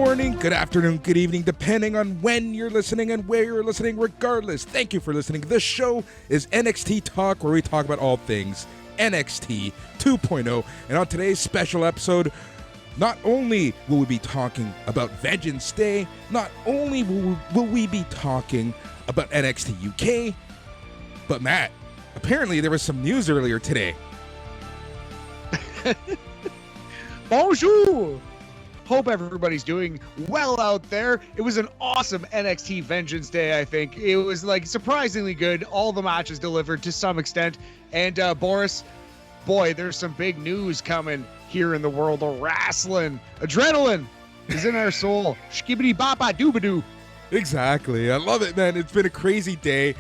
morning, good afternoon, good evening, depending on when you're listening and where you're listening. Regardless, thank you for listening. This show is NXT Talk, where we talk about all things NXT 2.0. And on today's special episode, not only will we be talking about Vengeance Day, not only will we be talking about NXT UK, but Matt, apparently there was some news earlier today. Bonjour! Hope everybody's doing well out there. It was an awesome NXT Vengeance Day, I think. It was like surprisingly good. All the matches delivered to some extent. And Boris, boy, there's some big news coming here in the world of wrestling. Adrenaline is in our soul. Shkibbity bapa doobadoo. Exactly. I love it, man. It's been a crazy day.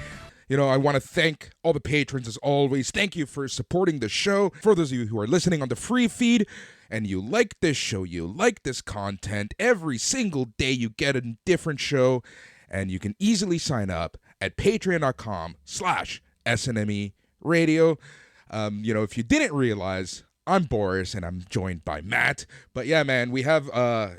You know, I want to thank all the patrons as always. Thank you for supporting the show. For those of you who are listening on the free feed and you like this show, you like this content, every single day you get a different show, and you can easily sign up at patreon.com/SNME radio. You know, if you didn't realize, I'm Boris and I'm joined by Matt. But yeah, man, we have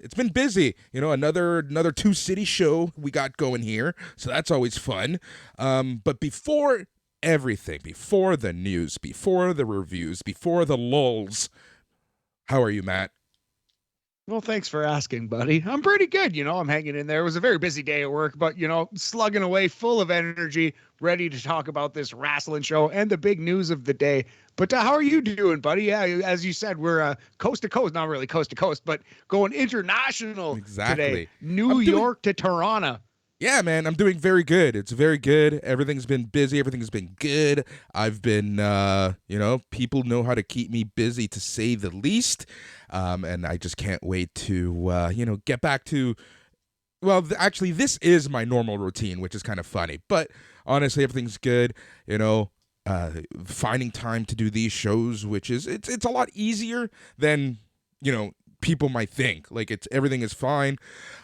it's been busy. You know, another two city show we got going here, so that's always fun. But before everything, before the news, before the reviews, before the lulls, how are you, Matt? Well, thanks for asking, buddy. I'm pretty good. You know, I'm hanging in there. It was a very busy day at work, but, you know, slugging away, full of energy, ready to talk about this wrestling show and the big news of the day. But how are you doing, buddy? Yeah, as you said, we're coast to coast, not really coast to coast, but going international today. New York to Toronto. Yeah, man, I'm doing very good. It's very good. Everything's been busy. Everything's been good. I've been, you know, people know how to keep me busy, to say the least. And I just can't wait to, you know, get back to, well, actually, this is my normal routine, which is kind of funny. But honestly, everything's good. You know, finding time to do these shows, which is, it's a lot easier than, you know, people might think. Like, everything is fine,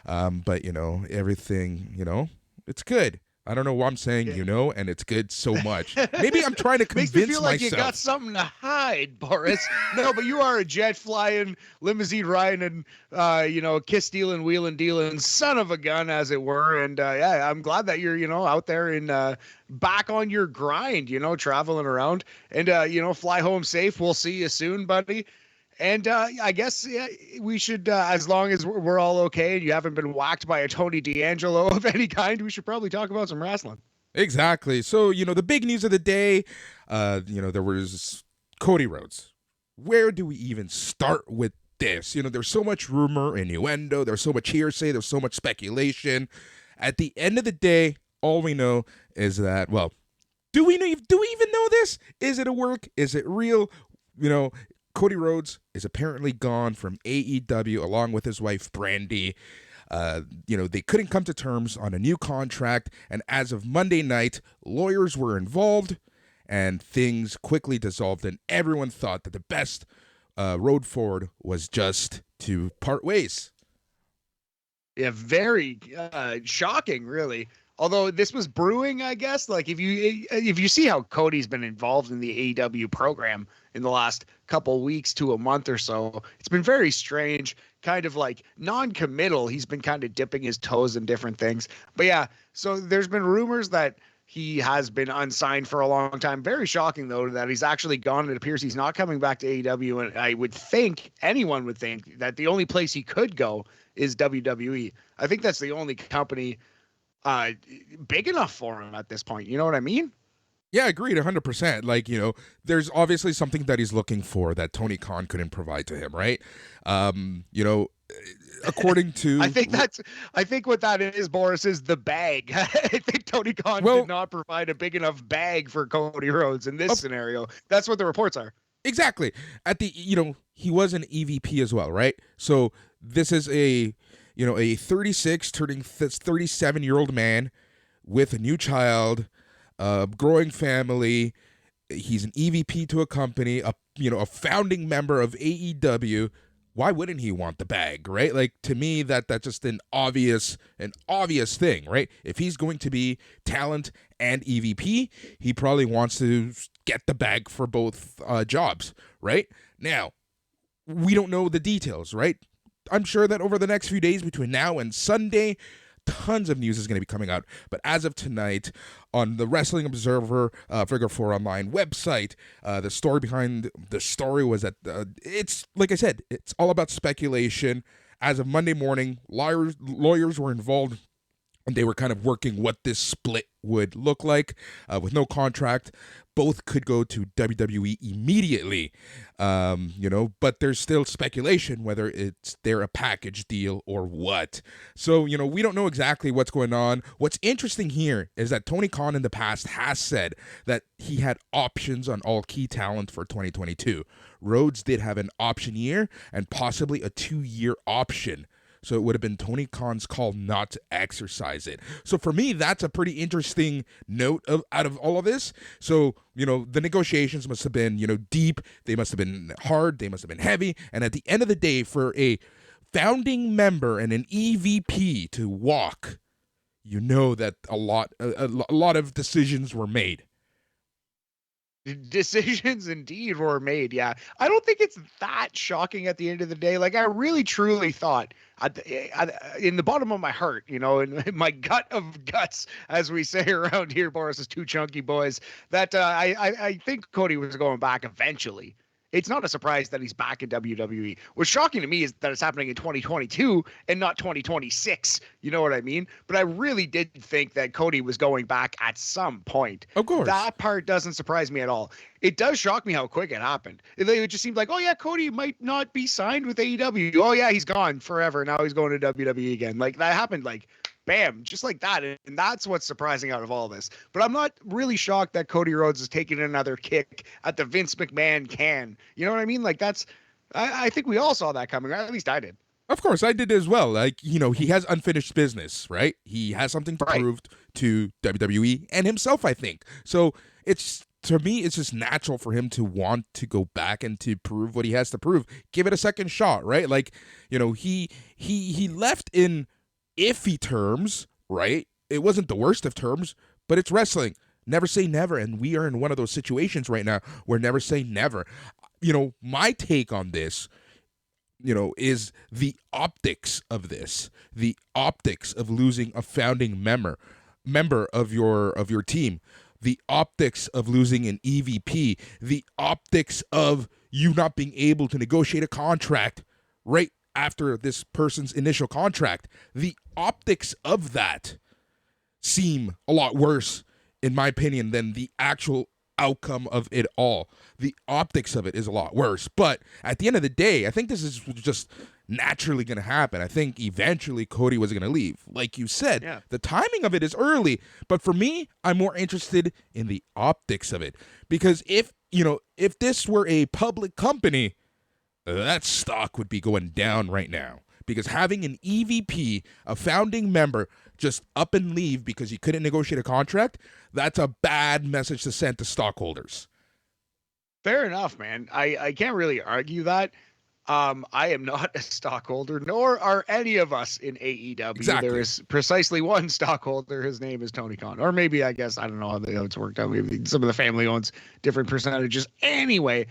but you know, everything, you know, it's good. I don't know why I'm saying, you know, and it's good so much. Maybe I'm trying to convince Makes me feel like myself. You got something to hide, Boris. No, but you are a jet flying, limousine riding, you know, kiss stealing, wheeling dealing son of a gun, as it were. And yeah, I'm glad that you're, you know, out there in back on your grind, you know, traveling around, and you know, fly home safe. We'll see you soon, buddy. And I guess we should, as long as we're all okay and you haven't been whacked by a Tony D'Angelo of any kind, we should probably talk about some wrestling. Exactly. So, you know, the big news of the day, you know, there was Cody Rhodes. Where do we even start with this? You know, there's so much rumor, innuendo, there's so much hearsay, there's so much speculation. At the end of the day, all we know is that, well, do we even know this? Is it a work? Is it real? You know, Cody Rhodes is apparently gone from AEW along with his wife, Brandy. You know, they couldn't come to terms on a new contract, and as of Monday night, lawyers were involved, and things quickly dissolved, and everyone thought that the best road forward was just to part ways. Yeah, very shocking, really. Although this was brewing, I guess. Like, if you see how Cody's been involved in the AEW program in the last couple weeks to a month or so, it's been very strange, kind of like non-committal. He's been kind of dipping his toes in different things. But yeah, so there's been rumors that he has been unsigned for a long time. Very shocking, though, that he's actually gone. It appears he's not coming back to AEW. And I would think, anyone would think, that the only place he could go is WWE. I think that's the only company big enough for him at this point. You know what I mean? Yeah, agreed 100%. Like, you know, there's obviously something that he's looking for that Tony Khan couldn't provide to him, right? You know, according to I think what that is, Boris, is the bag. I think Tony Khan did not provide a big enough bag for Cody Rhodes in this scenario. That's what the reports are. Exactly. You know, he was an EVP as well, right? So this is a 36 turning 37-year-old man with a new child, growing family. He's an EVP to a company, a founding member of AEW. Why wouldn't he want the bag, right? Like, to me, that's just an obvious thing, right? If he's going to be talent and EVP, he probably wants to get the bag for both jobs, right? Now, we don't know the details, right? I'm sure that over the next few days between now and Sunday, tons of news is going to be coming out. But as of tonight, on the Wrestling Observer Figure 4 Online website, the story behind the story was that it's, like I said, it's all about speculation. As of Monday morning, lawyers were involved, and they were kind of working what this split would look like with no contract. Both could go to WWE immediately, but there's still speculation whether they're a package deal or what. So, we don't know exactly what's going on. What's interesting here is that Tony Khan in the past has said that he had options on all key talent for 2022. Rhodes did have an option year and possibly a 2-year option. So it would have been Tony Khan's call not to exercise it. So for me, that's a pretty interesting note out of all of this. So, the negotiations must have been, deep. They must have been hard. They must have been heavy. And at the end of the day, for a founding member and an EVP to walk, that a lot of decisions were made. Decisions indeed were made. Yeah. I don't think it's that shocking at the end of the day. Like, I really truly thought in the bottom of my heart, in my gut of guts, as we say around here, Boris's two chunky boys, that I think Cody was going back eventually. It's not a surprise that he's back in WWE. What's shocking to me is that it's happening in 2022 and not 2026. You know what I mean? But I really did think that Cody was going back at some point. Of course. That part doesn't surprise me at all. It does shock me how quick it happened. It just seemed like, oh yeah, Cody might not be signed with AEW. Oh yeah, he's gone forever. Now he's going to WWE again. Like, that happened like bam, just like that. And that's what's surprising out of all this. But I'm not really shocked that Cody Rhodes is taking another kick at the Vince McMahon can. You know what I mean? Like, I think we all saw that coming. At least I did. Of course, I did as well. Like, he has unfinished business, right? He has something to prove to WWE and himself, I think. So to me, it's just natural for him to want to go back and to prove what he has to prove. Give it a second shot, right? Like, he left in iffy terms, right? It wasn't the worst of terms, but it's wrestling. Never say never, and we are in one of those situations right now where never say never. My take on this, is the optics of this, the optics of losing a founding member of your team, the optics of losing an EVP, the optics of you not being able to negotiate a contract right after this person's initial contract. The optics of that seem a lot worse, in my opinion, than the actual outcome of it all. The optics of it is a lot worse. But at the end of the day, I think this is just naturally going to happen. I think eventually Cody was going to leave. Like you said, The timing of it is early. But for me, I'm more interested in the optics of it. Because if this were a public company, that stock would be going down right now, because having an EVP, a founding member, just up and leave because he couldn't negotiate a contract, that's a bad message to send to stockholders. Fair enough, man. I can't really argue that. I am not a stockholder, nor are any of us in AEW. Exactly. There is precisely one stockholder. His name is Tony Khan. Or maybe, I guess, I don't know how it's worked out. Maybe some of the family owns different percentages. Anyway,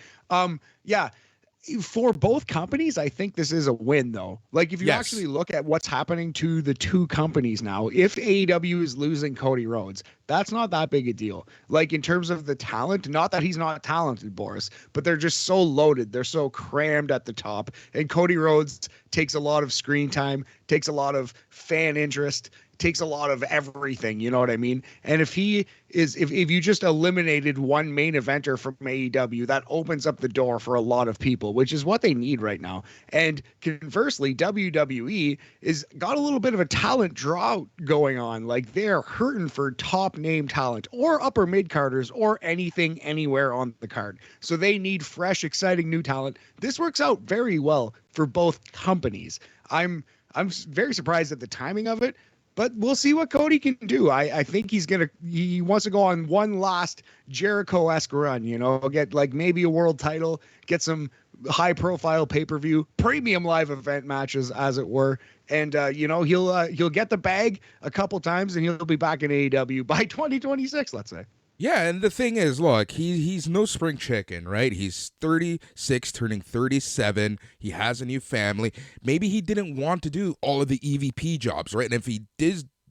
for both companies, I think this is a win, though. Like, if you actually look at what's happening to the two companies now, if AEW is losing Cody Rhodes, that's not that big a deal. Like, in terms of the talent, not that he's not talented, Boris, but they're just so loaded. They're so crammed at the top. And Cody Rhodes takes a lot of screen time, takes a lot of fan interest, takes a lot of everything, you know what I mean? And if you just eliminated one main eventer from AEW, that opens up the door for a lot of people, which is what they need right now. And conversely, WWE is got a little bit of a talent drought going on. Like, they're hurting for top name talent or upper mid carders or anything anywhere on the card. So they need fresh, exciting new talent. This works out very well for both companies. I'm very surprised at the timing of it, but we'll see what Cody can do. I think he wants to go on one last Jericho-esque run, get like maybe a world title, get some high profile pay-per-view, premium live event matches, as it were. And, he'll get the bag a couple times and he'll be back in AEW by 2026, let's say. Yeah, and the thing is, look, he's no spring chicken, right? He's 36, turning 37. He has a new family. Maybe he didn't want to do all of the EVP jobs, right? And if he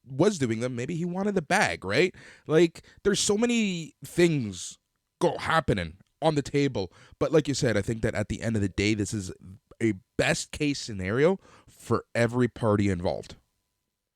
was doing them, maybe he wanted the bag, right? Like, there's so many things happening on the table. But like you said, I think that at the end of the day, this is a best case scenario for every party involved.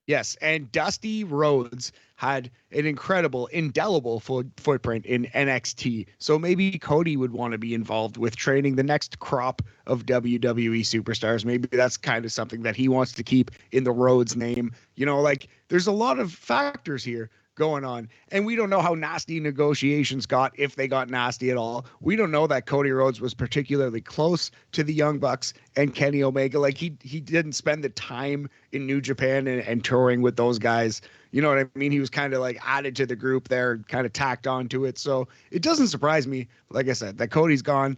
Yes, and Dusty Rhodes had an incredible, indelible footprint in NXT. So maybe Cody would want to be involved with training the next crop of WWE superstars. Maybe that's kind of something that he wants to keep in the Rhodes name. You know, like there's a lot of factors here going on, and we don't know how nasty negotiations got, if they got nasty at all. We don't know that Cody Rhodes was particularly close to the Young Bucks and Kenny Omega. Like he didn't spend the time in New Japan and touring with those guys. You know what I mean? He was kind of like added to the group there, kind of tacked onto it. So it doesn't surprise me, like I said, that Cody's gone.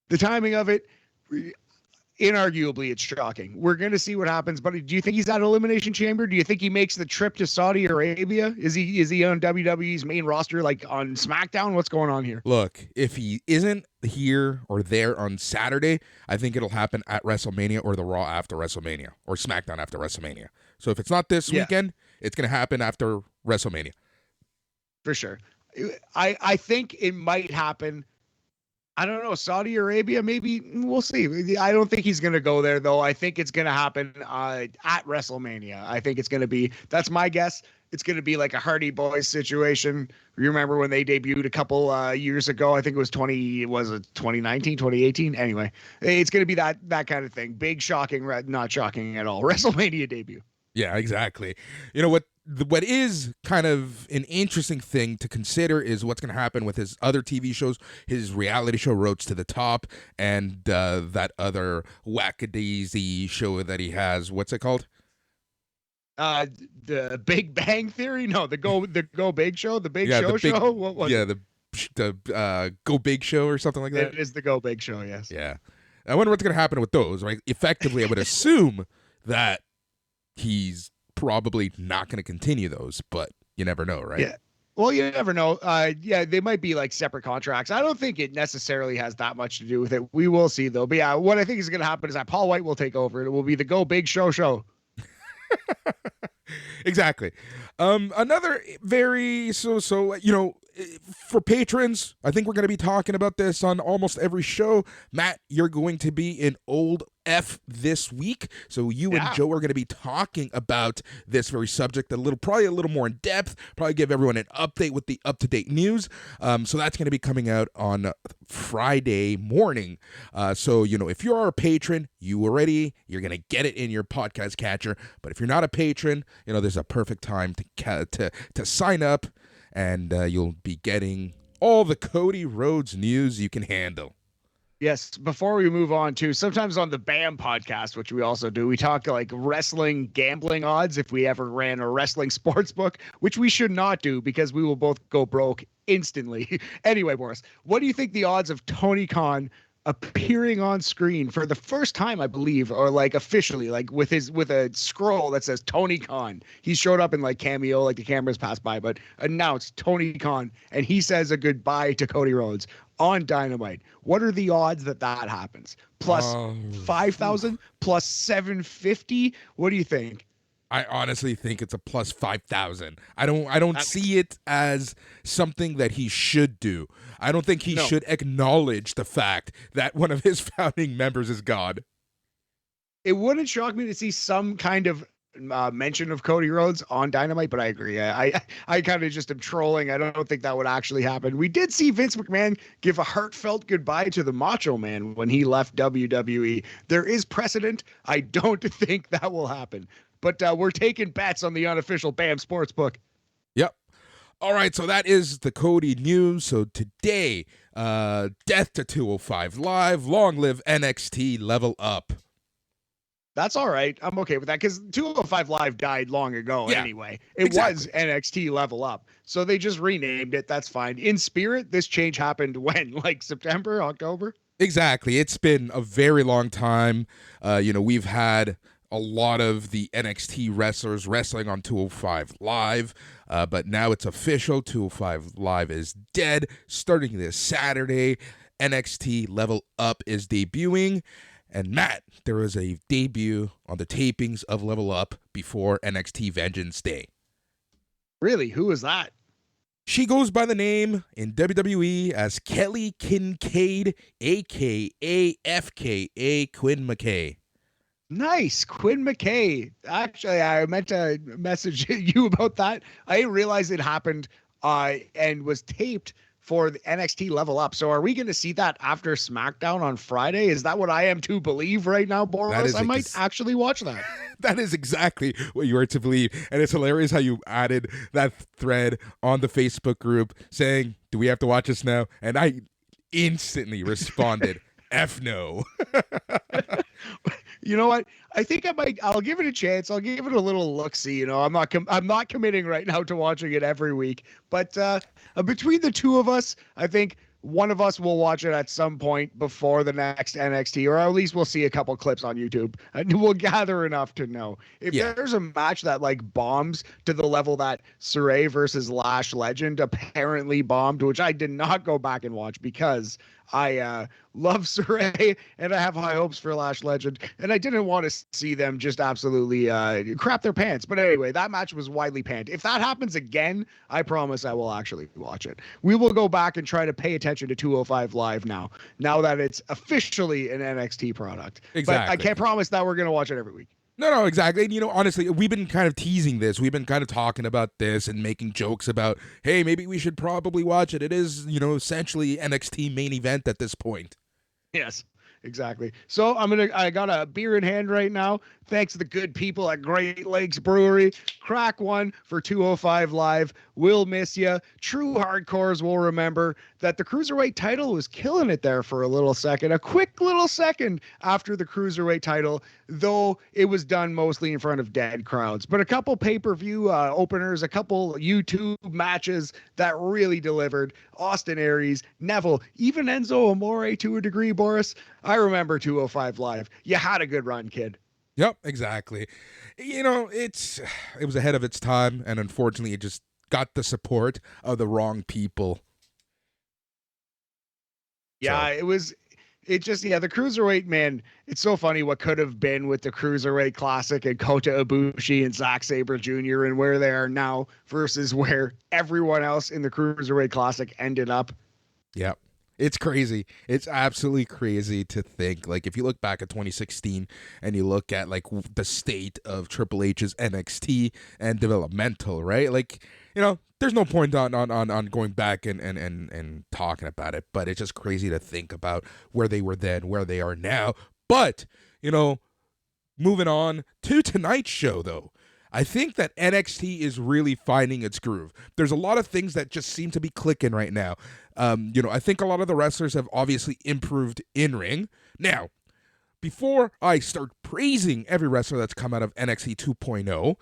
The timing of it, inarguably, it's shocking. We're going to see what happens, but do you think he's at Elimination Chamber? Do you think he makes the trip to Saudi Arabia? Is he on WWE's main roster, like on SmackDown? What's going on here? Look, if he isn't here or there on Saturday, I think it'll happen at WrestleMania or the Raw after WrestleMania or SmackDown after WrestleMania. So if it's not this weekend, it's going to happen after WrestleMania. For sure. I think it might happen. I don't know. Saudi Arabia, maybe. We'll see. I don't think he's going to go there, though. I think it's going to happen at WrestleMania. I think it's going to be, that's my guess. It's going to be like a Hardy Boys situation. You remember when they debuted a couple years ago? I think it was 2019, 2018? Anyway, it's going to be that kind of thing. Big, shocking, not shocking at all. WrestleMania debut. Yeah, exactly. You know what is kind of an interesting thing to consider is what's going to happen with his other TV shows, his reality show Roads to the Top, and that other wackadaisy show that he has. What's it called? The Big Bang Theory? No, the Go Big Show, the Big Show. What was it? The Go Big Show or something like that. It is the Go Big Show. Yes. Yeah, I wonder what's going to happen with those. Right? Effectively, I would assume that he's probably not going to continue those, but you never know, right? Yeah. Well, you never know. Yeah, they might be like separate contracts. I don't think it necessarily has that much to do with it. We will see, though. But yeah, what I think is going to happen is that Paul White will take over. It will be the Go Big Show. Exactly. Another very for patrons, I think we're going to be talking about this on almost every show. Matt, you're going to be in Old F this week, so you and Joe are going to be talking about this very subject probably a little more in depth, probably give everyone an update with the up-to-date news. So that's going to be coming out on Friday morning. So if you're a patron, you're going to get it in your podcast catcher. But if you're not a patron, there's a perfect time to sign up, and you'll be getting all the Cody Rhodes news you can handle. Yes, before we move on to, sometimes on the BAM podcast, which we also do, we talk like wrestling gambling odds if we ever ran a wrestling sports book, which we should not do because we will both go broke instantly. Anyway, Boris, what do you think the odds of Tony Khan appearing on screen for the first time, I believe, or like officially, like with a scroll that says Tony Khan? He showed up in like cameo, like the cameras passed by, but announced Tony Khan, and he says a goodbye to Cody Rhodes on Dynamite. What are the odds that happens? Plus 5,000, plus 750. What do you think? I honestly think it's a plus 5,000. I don't see it as something that he should do. I don't think he should acknowledge the fact that one of his founding members is God. It wouldn't shock me to see some kind of mention of Cody Rhodes on Dynamite, but I agree. I kind of just am trolling. I don't think that would actually happen. We did see Vince McMahon give a heartfelt goodbye to the Macho Man when he left WWE. There is precedent. I don't think that will happen. But we're taking bets on the unofficial BAM Sportsbook. Yep. All right, so that is the Cody news. So today, death to 205 Live. Long live NXT Level Up. That's all right. I'm okay with that because 205 Live died long ago anyway. It was NXT Level Up. So they just renamed it. That's fine. In spirit, this change happened when? Like September, October? Exactly. It's been a very long time. We've had a lot of the NXT wrestlers wrestling on 205 Live, but now it's official. 205 Live is dead. Starting this Saturday, NXT Level Up is debuting. And Matt, there was a debut on the tapings of Level Up before NXT Vengeance Day. Really? Who is that? She goes by the name in WWE as Kelly Kincaid, a.k.a. FKA Quinn McKay. Nice. Quinn McKay. Actually, I meant to message you about that. I didn't realize it happened and was taped for the NXT Level Up. So are we going to see that after SmackDown on Friday? Is that what I am to believe right now, Boris? I might actually watch that. That is exactly what you are to believe. And it's hilarious how you added that thread on the Facebook group saying, do we have to watch this now? And I instantly responded, F no. You know what? I think I'll give it a chance. I'll give it a little look-see. You know, I'm not committing right now to watching it every week. But between the two of us, I think one of us will watch it at some point before the next NXT, or at least we'll see a couple clips on YouTube and we'll gather enough to know. If there's a match that like bombs to the level that Sarray versus Lash Legend apparently bombed, which I did not go back and watch because I love Sarray and I have high hopes for Lash Legend, and I didn't want to see them just absolutely crap their pants. But anyway, that match was widely panned. If that happens again, I promise I will actually watch it. We will go back and try to pay attention to 205 Live now that it's officially an NXT product. Exactly. But I can't promise that we're going to watch it every week. No, exactly. And, you know, honestly, we've been kind of teasing this. We've been kind of talking about this and making jokes about, hey, maybe we should probably watch it. It is, you know, essentially NXT main event at this point. Yes, exactly. So I got a beer in hand right now. Thanks to the good people at Great Lakes Brewery. Crack one for 205 Live. We'll miss you. True hardcores will remember that the Cruiserweight title was killing it there for a little second. A quick little second after the Cruiserweight title, though it was done mostly in front of dead crowds. But a couple pay-per-view openers, a couple YouTube matches that really delivered. Austin Aries, Neville, even Enzo Amore to a degree, Boris. I remember 205 Live. You had a good run, kid. Yep, exactly. You know, it was ahead of its time, and unfortunately, it just got the support of the wrong people. Yeah, the Cruiserweight, man, it's so funny what could have been with the Cruiserweight Classic and Kota Ibushi and Zack Sabre Jr. and where they are now versus where everyone else in the Cruiserweight Classic ended up. Yep. It's crazy. It's absolutely crazy to think. Like, if you look back at 2016 and you look at, like, the state of Triple H's NXT and developmental, right? Like, you know, there's no point on going back and talking about it, but it's just crazy to think about where they were then, where they are now. But, you know, moving on to tonight's show, though. I think that NXT is really finding its groove. There's a lot of things that just seem to be clicking right now. You know, I think a lot of the wrestlers have obviously improved in ring. Now, before I start praising every wrestler that's come out of NXT 2.0,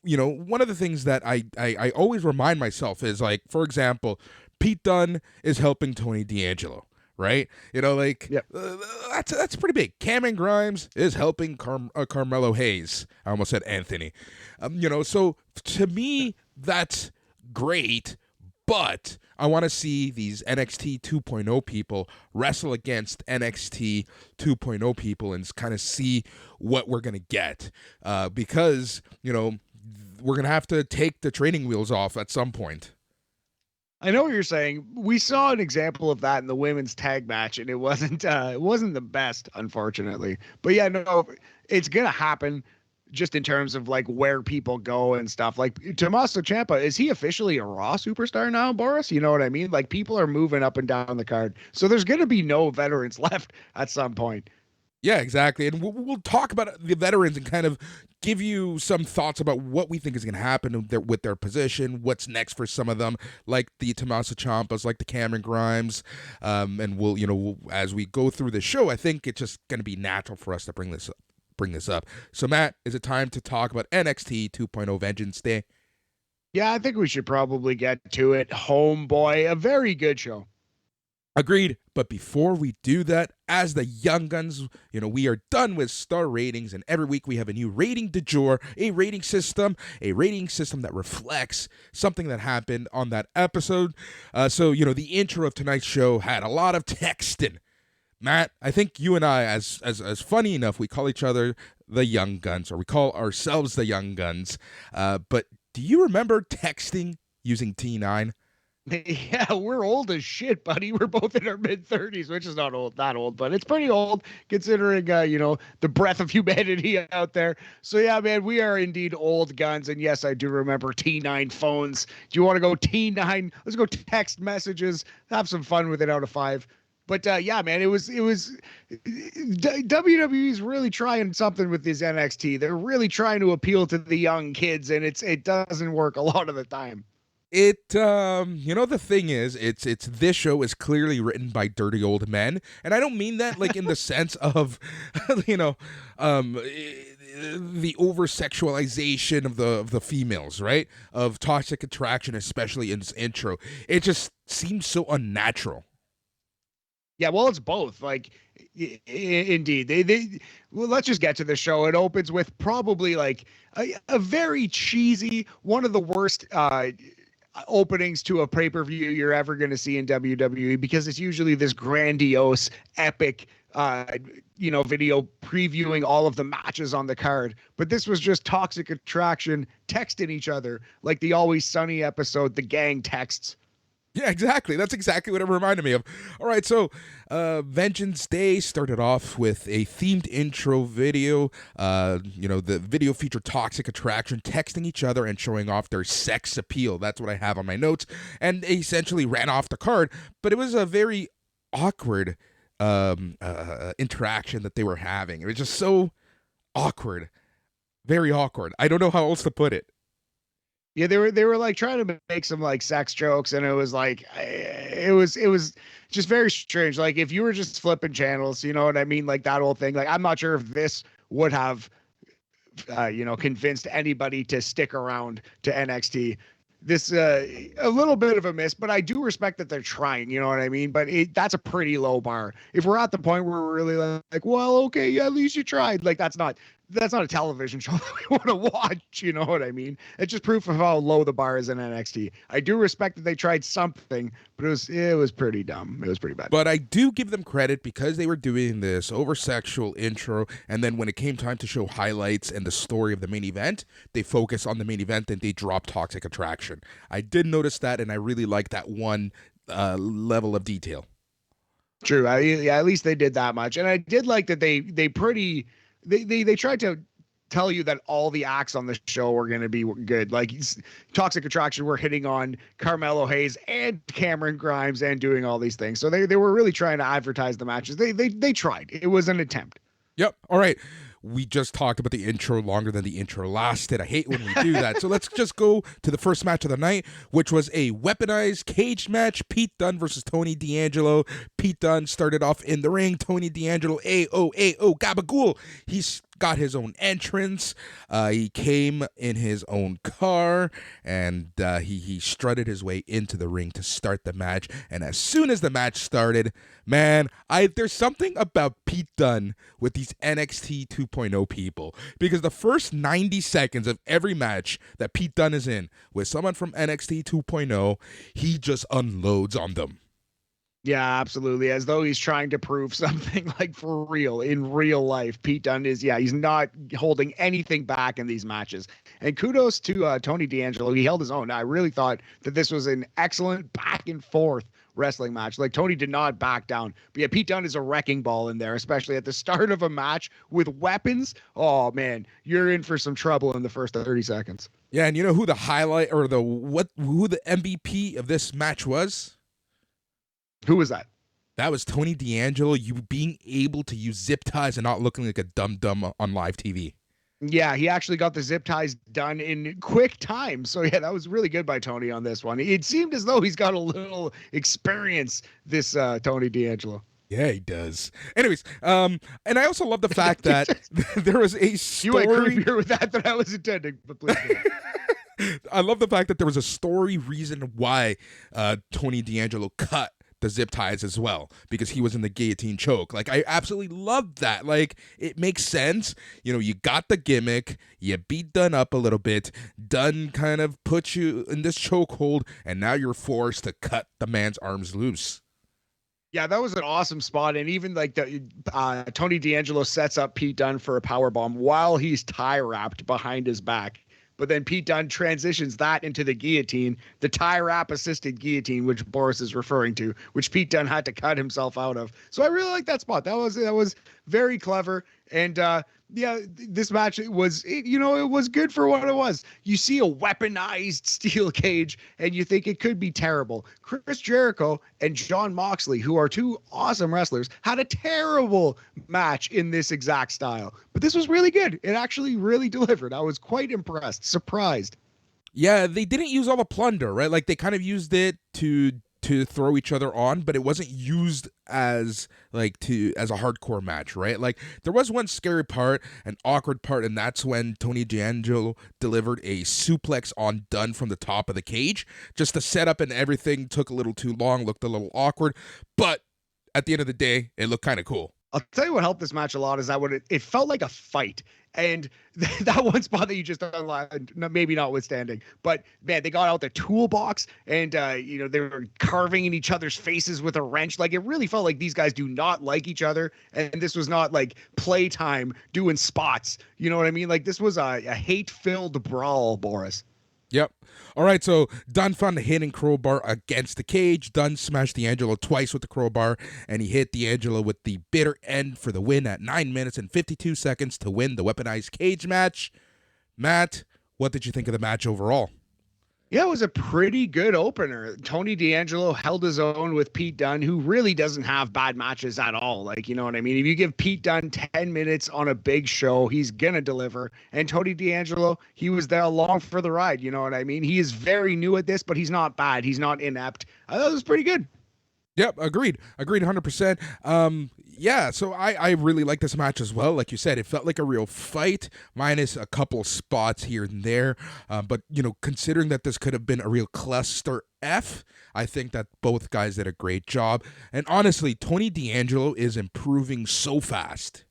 you know, one of the things that I always remind myself is, like, for example, Pete Dunne is helping Tony D'Angelo. Right? You know, like, yep. That's pretty big. Cameron Grimes is helping Carmelo Hayes. I almost said Anthony. You know, so to me, that's great, but I want to see these NXT 2.0 people wrestle against NXT 2.0 people and kind of see what we're going to get. Because, you know, we're going to have to take the training wheels off at some point. I know what you're saying. We saw an example of that in the women's tag match, and it wasn't the best, unfortunately. But yeah, no, it's gonna happen just in terms of like where people go and stuff. Like Tommaso Ciampa, is he officially a Raw superstar now, Boris? You know what I mean? Like people are moving up and down the card, so there's gonna be no veterans left at some point. Yeah, exactly. And we'll talk about the veterans and kind of give you some thoughts about what we think is going to happen with their position, what's next for some of them, like the Tommaso Ciampas, like the Cameron Grimes. And we'll, you know, as we go through the show, I think it's just going to be natural for us to bring this up. So, Matt, is it time to talk about NXT 2.0 Vengeance Day? Yeah, I think we should probably get to it. Homeboy, a very good show. Agreed. But before we do that, as the Young Guns, we are done with star ratings, and every week we have a new rating du jour, a rating system that reflects something that happened on that episode. So, the intro of tonight's show had a lot of texting. Matt, I think you and I, as funny enough, we call each other the Young Guns, or we call ourselves the Young Guns. But do you remember texting using T9? Yeah, we're old as shit, buddy. We're both in our mid-30s, which is not that old, but it's pretty old considering, the breadth of humanity out there. So, yeah, man, we are indeed old guns. And yes, I do remember T9 phones. Do you want to go T9? Let's go text messages. Have some fun with it out of 5. But yeah, man, it was WWE's really trying something with this NXT. They're really trying to appeal to the young kids, and it doesn't work a lot of the time. The thing is, it's this show is clearly written by dirty old men, and I don't mean that like in the sense of, the over-sexualization of the females, right? Of toxic attraction, especially in this intro. It just seems so unnatural. Yeah, well, it's both. Like, indeed, well, let's just get to the show. It opens with probably like a very cheesy, one of the worst openings to a pay-per-view you're ever going to see in WWE, because it's usually this grandiose, epic, video previewing all of the matches on the card. But this was just toxic attraction texting each other like the Always Sunny episode, The Gang Texts. Yeah, exactly. That's exactly what it reminded me of. All right, so Vengeance Day started off with a themed intro video. The video featured toxic attraction, texting each other and showing off their sex appeal. That's what I have on my notes. And they essentially ran off the card, but it was a very awkward interaction that they were having. It was just so awkward. Very awkward. I don't know how else to put it. Yeah, they were like trying to make some like sex jokes, and it was just very strange. Like, if you were just flipping channels, you know what I mean? Like that whole thing. Like, I'm not sure if this would have, convinced anybody to stick around to NXT. This a little bit of a miss, but I do respect that they're trying, you know what I mean? But that's a pretty low bar. If we're at the point where we're really like, well, okay, yeah, at least you tried. Like, that's not a television show that we want to watch, you know what I mean? It's just proof of how low the bar is in NXT. I do respect that they tried something, but it was pretty dumb. It was pretty bad. But I do give them credit because they were doing this over-sexual intro, and then when it came time to show highlights and the story of the main event, they focus on the main event and they drop toxic attraction. I did notice that, and I really like that one level of detail. True. At least they did that much. And I did like that they tried to tell you that all the acts on the show were going to be good. Like, toxic attraction were hitting on Carmelo Hayes and Cameron Grimes and doing all these things. So they were really trying to advertise the matches. They tried. It was an attempt. Yep. All right. We just talked about the intro longer than the intro lasted. I hate when we do that. So let's just go to the first match of the night, which was a weaponized cage match. Pete Dunne versus Tony D'Angelo. Pete Dunne started off in the ring. Tony D'Angelo, A-O, gabagool. He's got his own entrance. He came in his own car, and he strutted his way into the ring to start the match. And as soon as the match started, man, there's something about Pete Dunne with these NXT 2.0 people, because the first 90 seconds of every match that Pete Dunne is in with someone from NXT 2.0, he just unloads on them. Yeah, absolutely. As though he's trying to prove something, like, for real, in real life. Pete Dunne he's not holding anything back in these matches. And kudos to Tony D'Angelo. He held his own. I really thought that this was an excellent back and forth wrestling match. Like, Tony did not back down. But yeah, Pete Dunne is a wrecking ball in there, especially at the start of a match with weapons. Oh man, you're in for some trouble in the first 30 seconds. Yeah, and you know who the highlight or who the MVP of this match was? Who was that? That was Tony D'Angelo, you being able to use zip ties and not looking like a dum-dum on live TV. Yeah, he actually got the zip ties done in quick time. So yeah, that was really good by Tony on this one. It seemed as though he's got a little experience, this Tony D'Angelo. Yeah, he does. Anyways, and I also love the fact that there was a story. You went creepier with that than I was intending, but please. I love the fact that there was a story reason why Tony D'Angelo cut the zip ties as well because he was in the guillotine choke. Like, I absolutely love that. Like, it makes sense. You know, you got the gimmick, you beat Dunn up a little bit, Dunn kind of puts you in this chokehold, and now you're forced to cut the man's arms loose. Yeah, that was an awesome spot. And even like the Tony D'Angelo sets up Pete Dunne for a power bomb while he's tie wrapped behind his back. But then Pete Dunne transitions that into the guillotine, the tie wrap assisted guillotine, which Boris is referring to, which Pete Dunne had to cut himself out of. So I really like that spot. That was very clever. And yeah, this match it was good for what it was. You see a weaponized steel cage and you think it could be terrible. Chris Jericho and Jon Moxley, who are two awesome wrestlers, had a terrible match in this exact style. But this was really good. It actually really delivered. I was quite impressed, surprised. Yeah, they didn't use all the plunder, right? Like, they kind of used it to throw each other on, but it wasn't used as a hardcore match, right? Like, there was one scary part, an awkward part, and that's when Tony D'Angelo delivered a suplex on Dunn from the top of the cage. Just the setup and everything took a little too long, looked a little awkward, but at the end of the day, it looked kind of cool. I'll tell you what helped this match a lot is that it felt like a fight. And that one spot that you just unlocked, maybe notwithstanding, but man, they got out the toolbox and, they were carving in each other's faces with a wrench. Like, it really felt like these guys do not like each other. And this was not like playtime doing spots. You know what I mean? Like, this was a hate-filled brawl, Boris. Yep. All right, so Dunn found the hidden crowbar against the cage. Dunn smashed D'Angelo twice with the crowbar, and he hit D'Angelo with the bitter end for the win at 9 minutes and 52 seconds to win the weaponized cage match. Matt, what did you think of the match overall? Yeah, it was a pretty good opener. Tony D'Angelo held his own with Pete Dunne, who really doesn't have bad matches at all. Like, you know what I mean? If you give Pete Dunne 10 minutes on a big show, he's going to deliver. And Tony D'Angelo, he was there along for the ride. You know what I mean? He is very new at this, but he's not bad. He's not inept. I thought it was pretty good. Yep, agreed 100%. Yeah, so I really like this match as well. Like you said, it felt like a real fight, minus a couple spots here and there. But, considering that this could have been a real cluster F, I think that both guys did a great job. And honestly, Tony D'Angelo is improving so fast.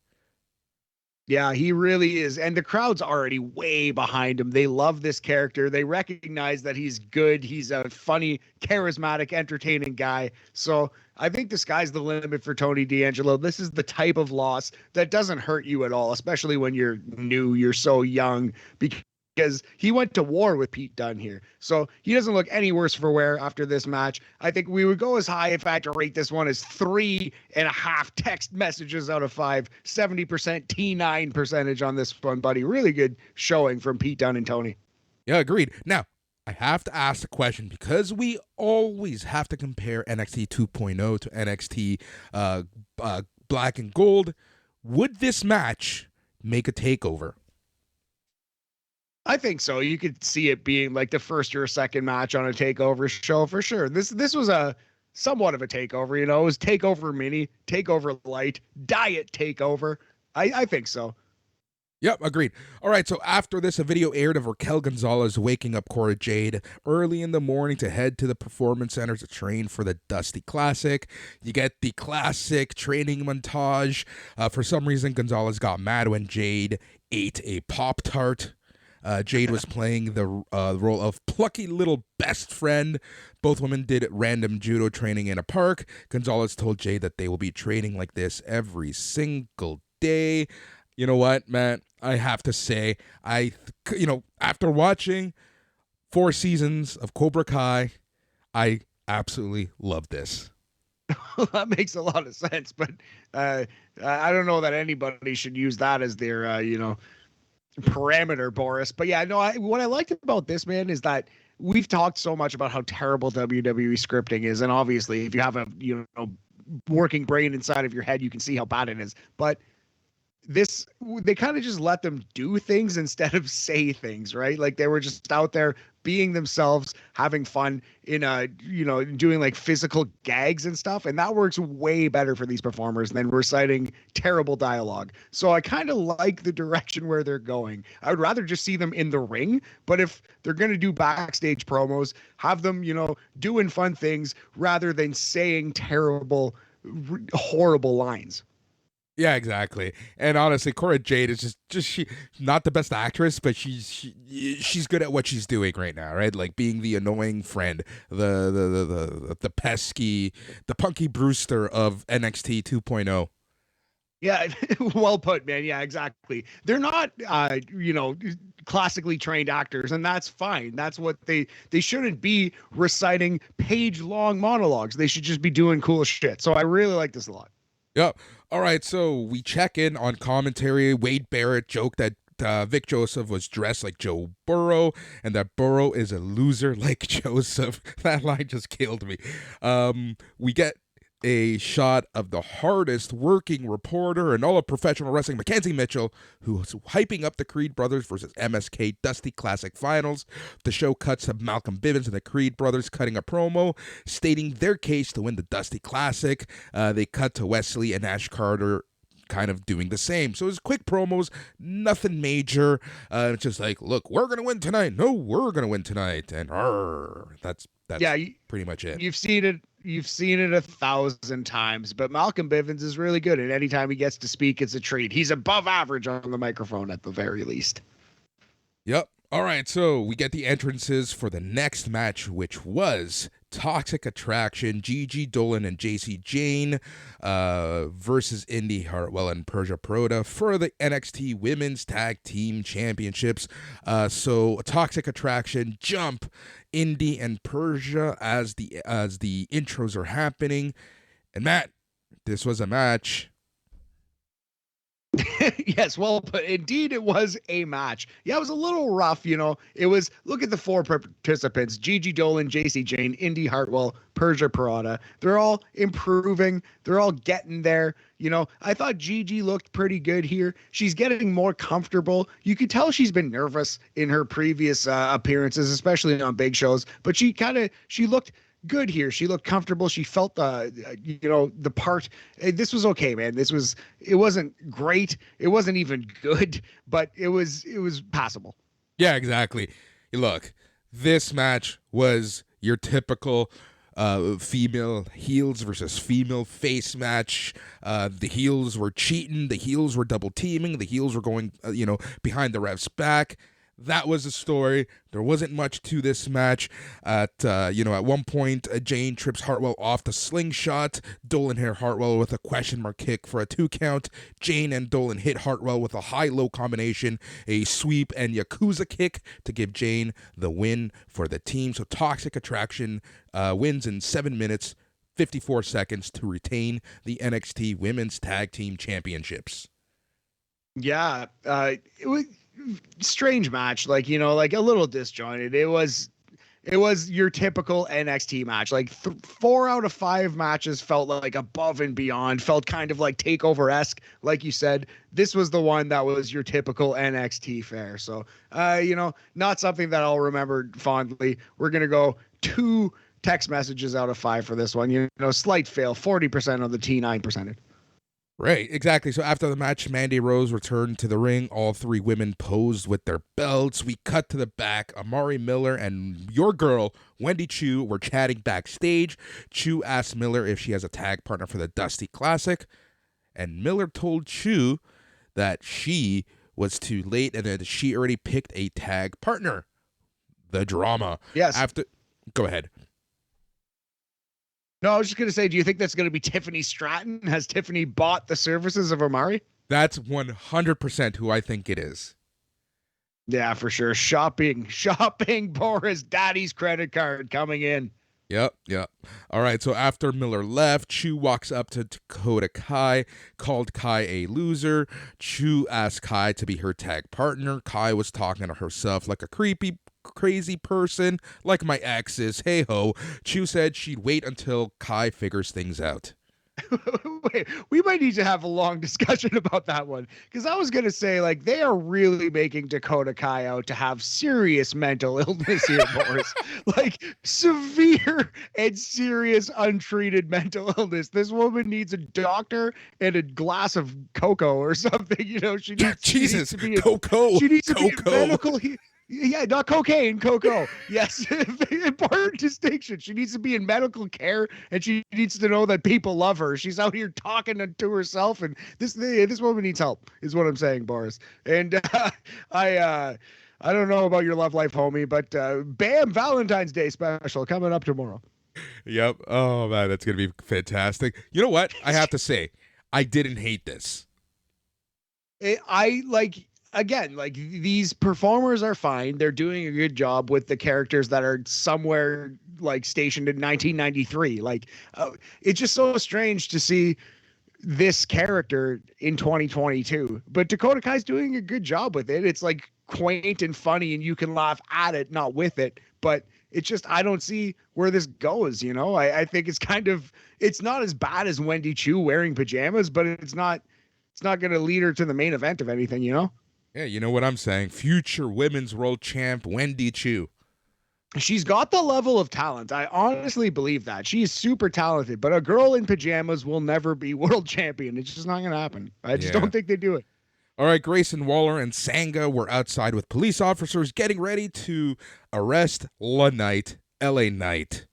Yeah, he really is. And the crowd's already way behind him. They love this character. They recognize that he's good. He's a funny, charismatic, entertaining guy. So I think the sky's the limit for Tony D'Angelo. This is the type of loss that doesn't hurt you at all, especially when you're new, you're so young, because he went to war with Pete Dunne here. So he doesn't look any worse for wear after this match. I think we would go as high, if I had to rate this one, as 3.5 text messages out of 5, 70% T9 percentage on this one, buddy. Really good showing from Pete Dunne and Tony. Yeah, agreed. Now, I have to ask the question because we always have to compare NXT 2.0 to NXT Black and Gold. Would this match make a takeover? I think so. You could see it being like the first or second match on a takeover show for sure. This was a somewhat of a takeover, it was takeover mini, takeover light, diet takeover. I think so. Yep, agreed. All right, so after this, a video aired of Raquel Gonzalez waking up Cora Jade early in the morning to head to the Performance Center to train for the Dusty Classic. You get the classic training montage. For some reason, Gonzalez got mad when Jade ate a Pop-Tart. Jade was playing the role of plucky little best friend. Both women did random judo training in a park. Gonzalez told Jade that they will be training like this every single day. You know what, Matt? I have to say, after watching 4 seasons of Cobra Kai, I absolutely love this. That makes a lot of sense, but I don't know that anybody should use that as their, parameter, Boris. But yeah, no, what I liked about this, man, is that we've talked so much about how terrible WWE scripting is. And obviously, if you have a, working brain inside of your head, you can see how bad it is. But this, they kind of just let them do things instead of say things, right? Like they were just out there being themselves, having fun in doing like physical gags and stuff, and that works way better for these performers than reciting terrible dialogue. So I kind of like the direction where they're going. I would rather just see them in the ring, but if they're going to do backstage promos, have them, doing fun things rather than saying terrible, horrible lines. Yeah, exactly. And honestly, Cora Jade is just she not the best actress, but she's good at what she's doing right now, right? Like being the annoying friend, the pesky, the Punky Brewster of NXT 2.0. Yeah, well put, man. Yeah, exactly. They're not, classically trained actors, and that's fine. That's what they shouldn't be reciting page-long monologues. They should just be doing cool shit. So I really like this a lot. Yep. All right, so we check in on commentary. Wade Barrett joked that Vic Joseph was dressed like Joe Burrow and that Burrow is a loser like Joseph. That line just killed me. We get a shot of the hardest working reporter in all of professional wrestling, Mackenzie Mitchell, who's hyping up the Creed Brothers versus MSK Dusty Classic Finals. The show cuts to Malcolm Bivens and the Creed Brothers cutting a promo, stating their case to win the Dusty Classic. They cut to Wesley and Ash Carter kind of doing the same. So it's quick promos, nothing major. It's just like, look, we're going to win tonight. No, we're going to win tonight. And that's pretty much it. You've seen it 1,000 times, but Malcolm Bivens is really good, and anytime he gets to speak, it's a treat. He's above average on the microphone at the very least. Yep. All right, so we get the entrances for the next match, which was Toxic Attraction, Gigi Dolan and JC Jane versus Indy Hartwell and Persia Prota for the NXT Women's Tag Team Championships. So Toxic Attraction jump Indy and Persia as the intros are happening. And Matt, this was a match. Yes, well, but indeed it was a match. Yeah, it was a little rough, It was, look at the four participants: Gigi Dolan, JC Jane, Indy Hartwell, Persia Parada. They're all improving. They're all getting there. I thought Gigi looked pretty good here. She's getting more comfortable. You could tell she's been nervous in her previous appearances, especially on big shows, but she looked good here. She looked comfortable. She felt the part. This was okay, man. It wasn't great. It wasn't even good, but it was passable. Yeah, exactly. Look, this match was your typical female heels versus female face match. The heels were cheating. The heels were double teaming. The heels were going, behind the ref's back. That was the story. There wasn't much to this match. At one point, Jane trips Hartwell off the slingshot. Dolan hit Hartwell with a question mark kick for a 2 count. Jane and Dolan hit Hartwell with a high-low combination, a sweep and Yakuza kick to give Jane the win for the team. So Toxic Attraction wins in 7 minutes, 54 seconds to retain the NXT Women's Tag Team Championships. Yeah, it was strange match, like a little disjointed. It was your typical NXT match. Like 4 out of 5 matches felt like above and beyond, felt kind of like takeover-esque, like you said. This was the one that was your typical NXT fare. So not something that I'll remember fondly. We're gonna go 2 text messages out of 5 for this one. Slight fail, 40% on the T9 percentage. Right, exactly. So after the match, Mandy Rose returned to the ring. All 3 women posed with their belts. We cut to the back. Amari Miller and your girl, Wendy Chu, were chatting backstage. Chu asked Miller if she has a tag partner for the Dusty Classic. And Miller told Chu that she was too late and that she already picked a tag partner. The drama. Yes. Go ahead. No, I was just going to say, do you think that's going to be Tiffany Stratton? Has Tiffany bought the services of Amari? That's 100% who I think it is. Yeah, for sure. Shopping, Boris, daddy's credit card coming in. Yep. All right, so after Miller left, Chu walks up to Dakota Kai, called Kai a loser. Chu asked Kai to be her tag partner. Kai was talking to herself like a crazy person, like my ex is. Hey ho. Chu said she'd wait until Kai figures things out. Wait, we might need to have a long discussion about that one because I was gonna say like they are really making Dakota Kai out to have serious mental illness here, Boris. Like severe and serious untreated mental illness. This woman needs a doctor and a glass of cocoa or something. You know, Jesus, she needs to be Coco. she needs to be Coco. medical. Yeah, not cocaine, cocoa. Yes, important distinction. She needs to be in medical care, and she needs to know that people love her. She's out here talking to herself, and this woman needs help. Is what I'm saying, Boris. And I don't know about your love life, homie, but bam, Valentine's Day special coming up tomorrow. Yep. Oh man, that's gonna be fantastic. You know what? I have to say, I didn't hate this. I like. Again, like these performers are fine. They're doing a good job with the characters that are somewhere like stationed in 1993. Like, it's just so strange to see this character in 2022. But Dakota Kai's doing a good job with it. It's like quaint and funny, and you can laugh at it, not with it. But it's just I don't see where this goes. You know, I think it's kind of it's not as bad as Wendy Chu wearing pajamas, but it's not going to lead her to the main event of anything. You know. Yeah, you know what I'm saying? Future women's world champ Wendy Chu. She's got the level of talent. I honestly believe that. She's super talented, but a girl in pajamas will never be world champion. It's just not going to happen. I just don't think they do it. All right, Grayson Waller and Sanga were outside with police officers getting ready to arrest LA Knight.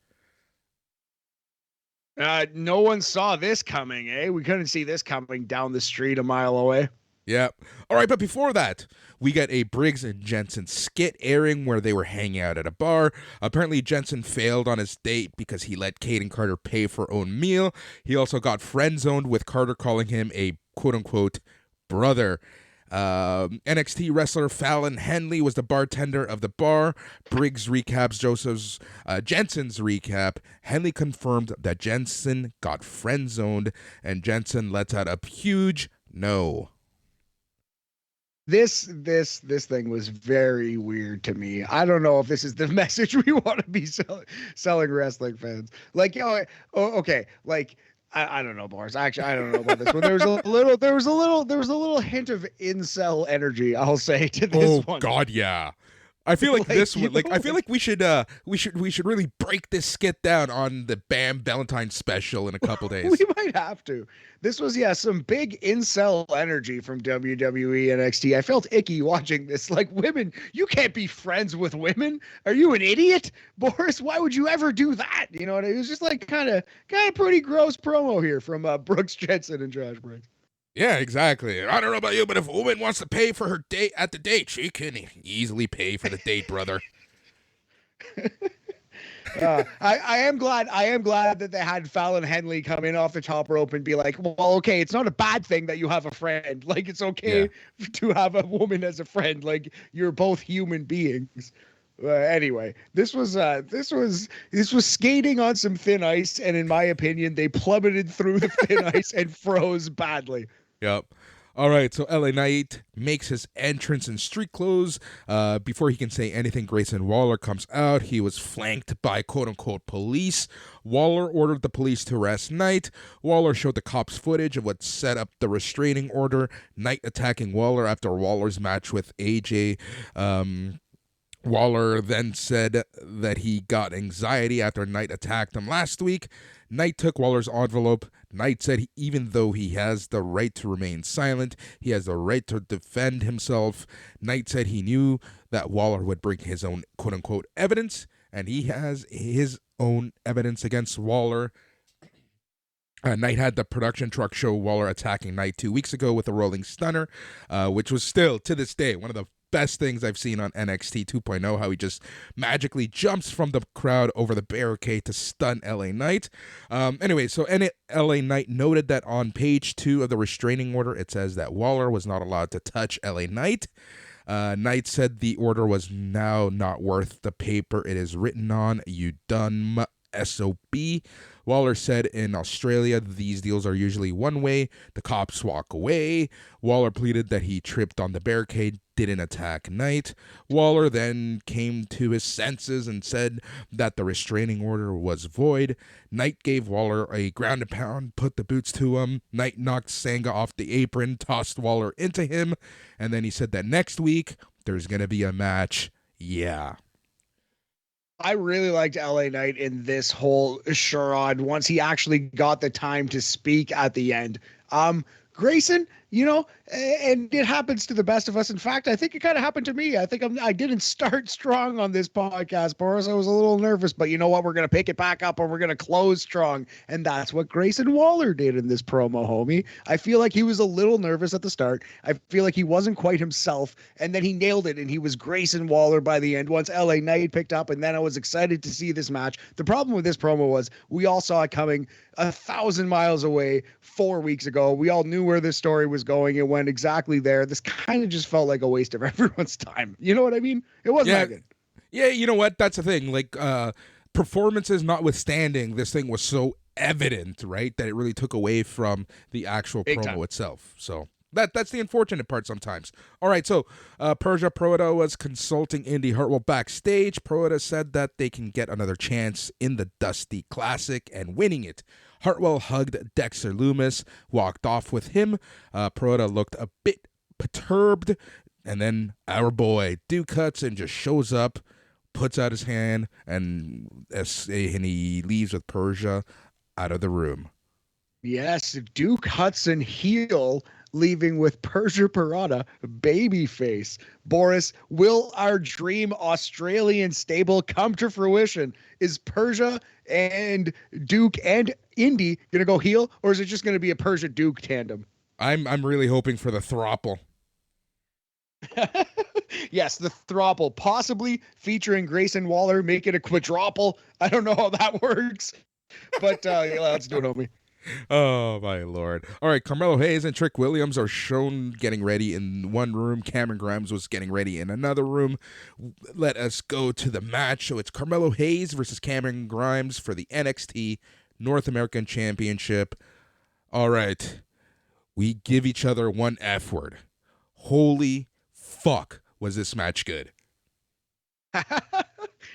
No one saw this coming, eh? We couldn't see this coming down the street a mile away. Yeah. All right, but before that, we got a Briggs and Jensen skit airing where they were hanging out at a bar. Apparently, Jensen failed on his date because he let Kate and Carter pay for her own meal. He also got friend-zoned with Carter calling him a quote-unquote brother. NXT wrestler Fallon Henley was the bartender of the bar. Briggs recaps Jensen's recap. Henley confirmed that Jensen got friend-zoned, and Jensen lets out a huge no. This thing was very weird to me. I don't know if this is the message we want to be selling wrestling fans. Like, okay, like I don't know, Boris. Actually, I don't know about this one. There was a little hint of incel energy, I'll say, to this one. Oh God, yeah. I feel like this one, I feel like we should really break this skit down on the Bam Valentine special in a couple days. We might have to. This was some big incel energy from WWE NXT. I felt icky watching this. Like, women, you can't be friends with women. Are you an idiot, Boris? Why would you ever do that? You know, it was just like kind of pretty gross promo here from Brooks Jensen and Josh Briggs. Yeah, exactly. I don't know about you, but if a woman wants to pay for her date at the date, she can easily pay for the date, brother. I am glad that they had Fallon Henley come in off the top rope and be like, well, okay, it's not a bad thing that you have a friend. Like, it's okay to have a woman as a friend. Like, you're both human beings. Anyway, this was skating on some thin ice, and in my opinion, they plummeted through the thin ice and froze badly. Yep. All right, so LA Knight makes his entrance in street clothes. Before he can say anything, Grayson Waller comes out. He was flanked by quote-unquote police. Waller ordered the police to arrest Knight. Waller showed the cops footage of what set up the restraining order. Knight attacking Waller after Waller's match with AJ. Waller then said that he got anxiety after Knight attacked him last week. Knight took Waller's envelope. Knight said even though he has the right to remain silent, he has the right to defend himself. Knight said he knew that Waller would bring his own quote-unquote evidence, and he has his own evidence against Waller. Knight had the production truck show Waller attacking Knight 2 weeks ago with a rolling stunner, which was still, to this day, one of the best things I've seen on NXT 2.0, how he just magically jumps from the crowd over the barricade to stun LA Knight. Anyway, so LA Knight noted that on page 2 of the restraining order, it says that Waller was not allowed to touch LA Knight. Knight said the order was now not worth the paper it is written on. You done SOB. Waller said in Australia, these deals are usually one way. The cops walk away. Waller pleaded that he tripped on the barricade, didn't attack Knight. Waller then came to his senses and said that the restraining order was void. Knight gave Waller a ground and pound, put the boots to him. Knight knocked Sanga off the apron, tossed Waller into him, and then he said that next week there's going to be a match. Yeah. I really liked LA Knight in this whole charade once he actually got the time to speak at the end. Grayson, and it happens to the best of us. In fact, I think it kind of happened to me. I think I didn't start strong on this podcast, Boris. I was a little nervous, but you know what? We're going to pick it back up and we're going to close strong. And that's what Grayson Waller did in this promo, homie. I feel like he was a little nervous at the start. I feel like he wasn't quite himself. And then he nailed it. And he was Grayson Waller by the end once LA Knight picked up. And then I was excited to see this match. The problem with this promo was we all saw it coming 1,000 miles away 4 weeks ago. We all knew where this story was going. It went exactly there. This kind of just felt like a waste of everyone's time. You know what I mean? It wasn't that good. Yeah, you know what? That's the thing. Like, performances notwithstanding, this thing was so evident, right, that it really took away from the actual promo itself. So that's the unfortunate part sometimes. All right, so Persia Proda was consulting Indy Hartwell backstage. Proda said that they can get another chance in the Dusty Classic and winning it. Hartwell hugged Dexter Loomis, walked off with him. Proda looked a bit perturbed, and then our boy Duke Hudson just shows up, puts out his hand, and he leaves with Persia out of the room. Yes, Duke Hudson heel, leaving with Persia Parada babyface. Boris, will our dream Australian stable come to fruition? Is Persia and Duke and Indy gonna go heel, or is it just gonna be a Persia Duke tandem? I'm really hoping for the throuple. Yes, the throuple, possibly featuring Grayson Waller, make it a quadruple. I don't know how that works, but let's do it, homie. Oh, my Lord. All right, Carmelo Hayes and Trick Williams are shown getting ready in one room. Cameron Grimes was getting ready in another room. Let us go to the match. So it's Carmelo Hayes versus Cameron Grimes for the NXT North American Championship. All right. We give each other one F word. Holy fuck, was this match good.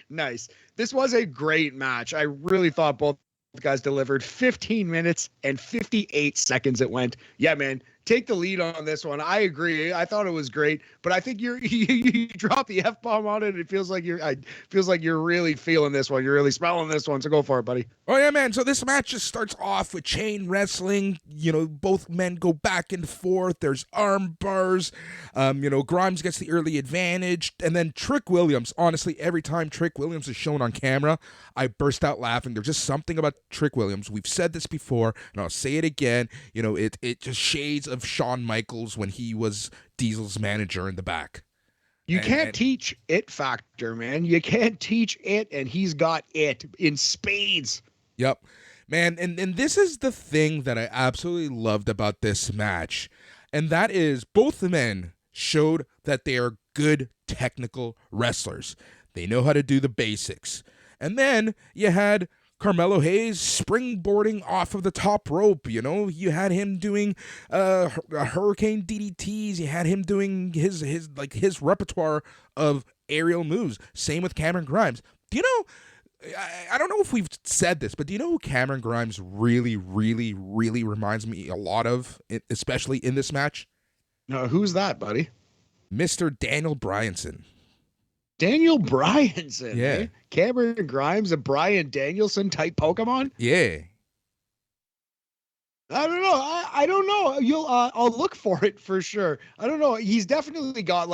Nice. This was a great match. I really thought both guys delivered. 15 minutes and 58 seconds it went. Yeah, man, take the lead on this one. I agree. I thought it was great, but I think you drop the F-bomb on it. It feels like you're really feeling this one. You're really smelling this one. So go for it, buddy. Oh yeah, man. So this match just starts off with chain wrestling. Both men go back and forth. There's arm bars. Grimes gets the early advantage, and then Trick Williams. Honestly, every time Trick Williams is shown on camera, I burst out laughing. There's just something about Trick Williams. We've said this before, and I'll say it again. It just shades of Shawn Michaels when he was Diesel's manager in the back. You can't teach it factor, man. You can't teach it, and he's got it in spades. Yep. Man, and this is the thing that I absolutely loved about this match, and that is both the men showed that they are good technical wrestlers. They know how to do the basics. And then you had Carmelo Hayes springboarding off of the top rope. You had him doing hurricane DDTs. You had him doing his repertoire of aerial moves. Same with Cameron Grimes. I don't know if we've said this, but do you know who Cameron Grimes really, really, really reminds me a lot of, especially in this match? No, who's that, buddy? Mr. Daniel Bryanson. Daniel Bryanson. Yeah. Eh? Cameron Grimes, a Bryan Danielson type Pokemon? Yeah. I don't know. I don't know. I'll look for it for sure. I don't know. He's definitely got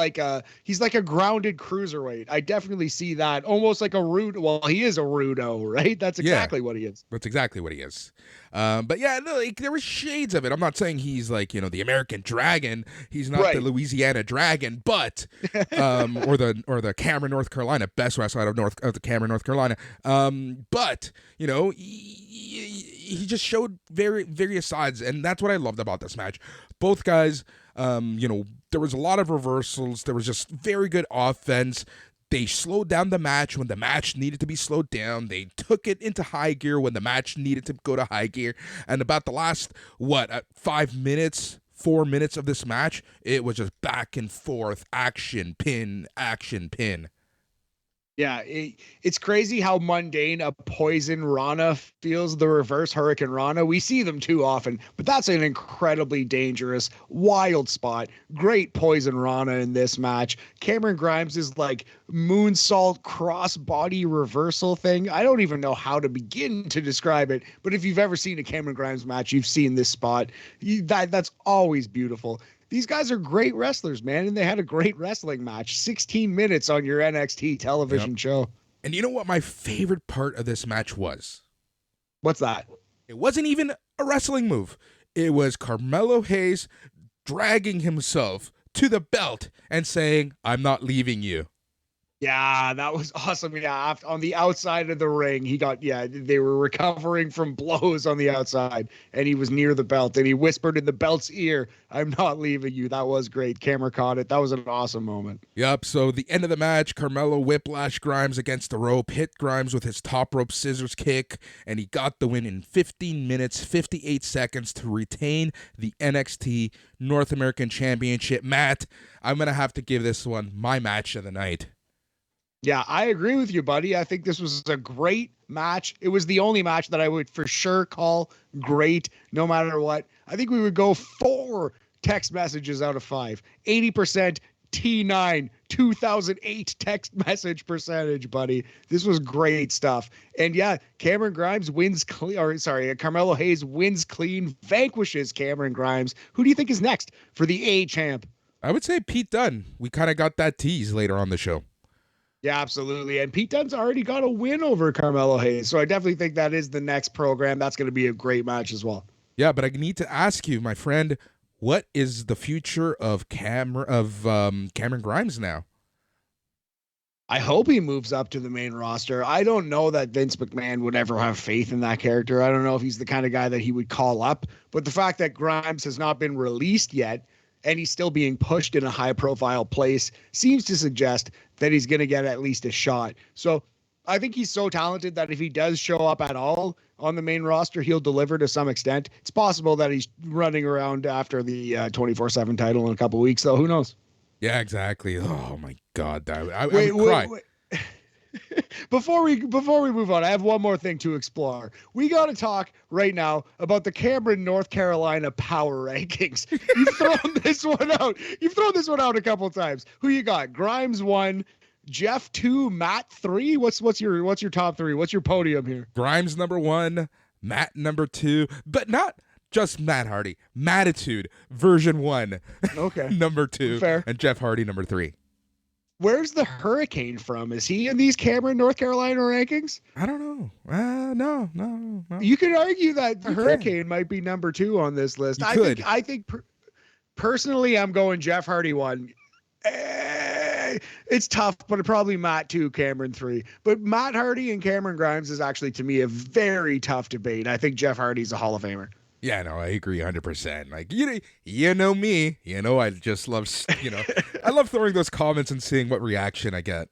he's like a grounded cruiserweight. I definitely see that. Almost like a rude. Well, he is a rudo, right? That's exactly what he is. That's exactly what he is. But yeah, no, there were shades of it. I'm not saying he's the American Dragon. He's not the Louisiana Dragon, but or the Cameron, North Carolina, best wrestler out of the Cameron, North Carolina. But he just showed various sides, and that's what I loved about this match. Both guys, there was a lot of reversals. There was just very good offense. They slowed down the match when the match needed to be slowed down. They took it into high gear when the match needed to go to high gear. And about the last, 4 minutes of this match, it was just back and forth, action, pin, action, pin. Yeah, it's crazy how mundane a Poison Rana feels, the reverse Hurricane Rana. We see them too often, but that's an incredibly dangerous, wild spot. Great Poison Rana in this match. Cameron Grimes is like moonsault crossbody reversal thing. I don't even know how to begin to describe it, but if you've ever seen a Cameron Grimes match, you've seen this spot. That's always beautiful. These guys are great wrestlers, man, and they had a great wrestling match. 16 minutes on your NXT television show. And you know what my favorite part of this match was? What's that? It wasn't even a wrestling move. It was Carmelo Hayes dragging himself to the belt and saying, "I'm not leaving you." Yeah, that was awesome. Yeah, on the outside of the ring, they were recovering from blows on the outside, and he was near the belt, and he whispered in the belt's ear, "I'm not leaving you." That was great. Camera caught it. That was an awesome moment. Yep, so the end of the match, Carmelo whiplash Grimes against the rope, hit Grimes with his top rope scissors kick, and he got the win in 15 minutes, 58 seconds to retain the NXT North American Championship. Matt, I'm going to have to give this one my match of the night. Yeah, I agree with you, buddy. I think this was a great match. It was the only match that I would for sure call great, no matter what. I think we would go 4 text messages out of 5. 80% T9 2008 text message percentage, buddy. This was great stuff. And yeah, Carmelo Hayes wins clean, vanquishes Cameron Grimes. Who do you think is next for the A champ? I would say Pete Dunne. We kind of got that tease later on the show. Yeah, absolutely. And Pete Dunne's already got a win over Carmelo Hayes. So I definitely think that is the next program. That's going to be a great match as well. Yeah, but I need to ask you, my friend, what is the future of Cameron Grimes now? I hope he moves up to the main roster. I don't know that Vince McMahon would ever have faith in that character. I don't know if he's the kind of guy that he would call up. But the fact that Grimes has not been released yet, and he's still being pushed in a high-profile place, seems to suggest that he's going to get at least a shot. So I think he's so talented that if he does show up at all on the main roster, he'll deliver to some extent. It's possible that he's running around after the 24/7 title in a couple weeks, though. Who knows? Yeah, exactly. Oh, my God. I would cry. Wait. Before we move on, I have one more thing to explore. We got to talk right now about the Cameron, North Carolina power rankings. You've thrown this one out. You've thrown this one out a couple of times. Who you got? Grimes 1, Jeff 2, Matt 3. What's your top 3? What's your podium here? Grimes number 1, Matt number 2, but not just Matt Hardy. Mattitude version 1. Okay. number 2. Fair. And Jeff Hardy number 3. Where's the Hurricane from? Is he in these Cameron, North Carolina rankings? I don't know. No. You could argue that the Hurricane might be number 2 on this list. I think personally, I'm going Jeff Hardy 1. It's tough, but probably Matt 2, Cameron 3. But Matt Hardy and Cameron Grimes is actually, to me, a very tough debate. I think Jeff Hardy's a Hall of Famer. Yeah, no, I agree 100%. Like, you know me. I just love, I love throwing those comments and seeing what reaction I get.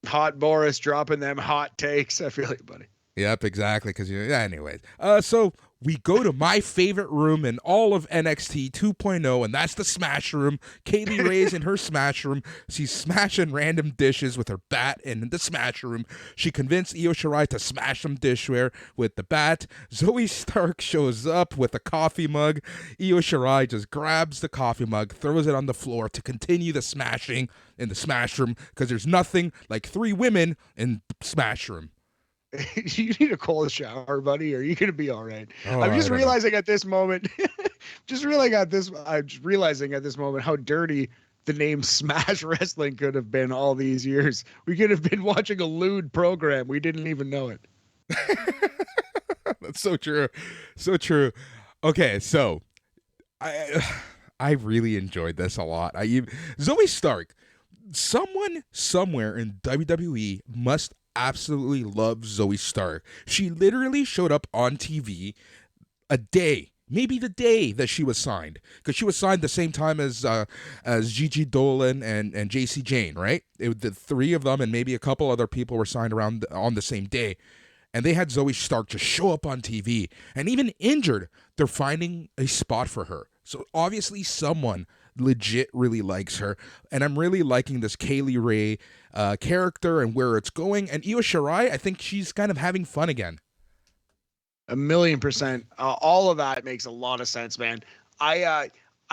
Hot Boris dropping them hot takes. I feel like, buddy. Yep, exactly. Because anyways, so we go to my favorite room in all of NXT 2.0, and that's the Smash Room. Kaylee Ray's in her Smash Room. She's smashing random dishes with her bat in the Smash Room. She convinced Io Shirai to smash some dishware with the bat. Zoe Stark shows up with a coffee mug. Io Shirai just grabs the coffee mug, throws it on the floor to continue the smashing in the Smash Room, because there's nothing like 3 women in Smash Room. You need a cold shower, buddy, or are you going to be all right? Oh, I'm just realizing at this moment, I'm just realizing at this moment how dirty the name Smash Wrestling could have been all these years. We could have been watching a lewd program. We didn't even know it. That's so true. So true. Okay, so I really enjoyed this a lot. Zoe Stark, someone somewhere in WWE must absolutely love Zoe Stark. She literally showed up on TV a day maybe the day that she was signed, because she was signed the same time as Gigi Dolan and JC Jane, right? The three of them and maybe a couple other people were signed around on the same day. And they had Zoe Stark just show up on TV. And even injured, they're finding a spot for her. So obviously someone legit really likes her. And I'm really liking this Kaylee Ray character and where it's going. And Io Shirai, I think she's kind of having fun again. 1,000,000%. All of that makes a lot of sense, man. I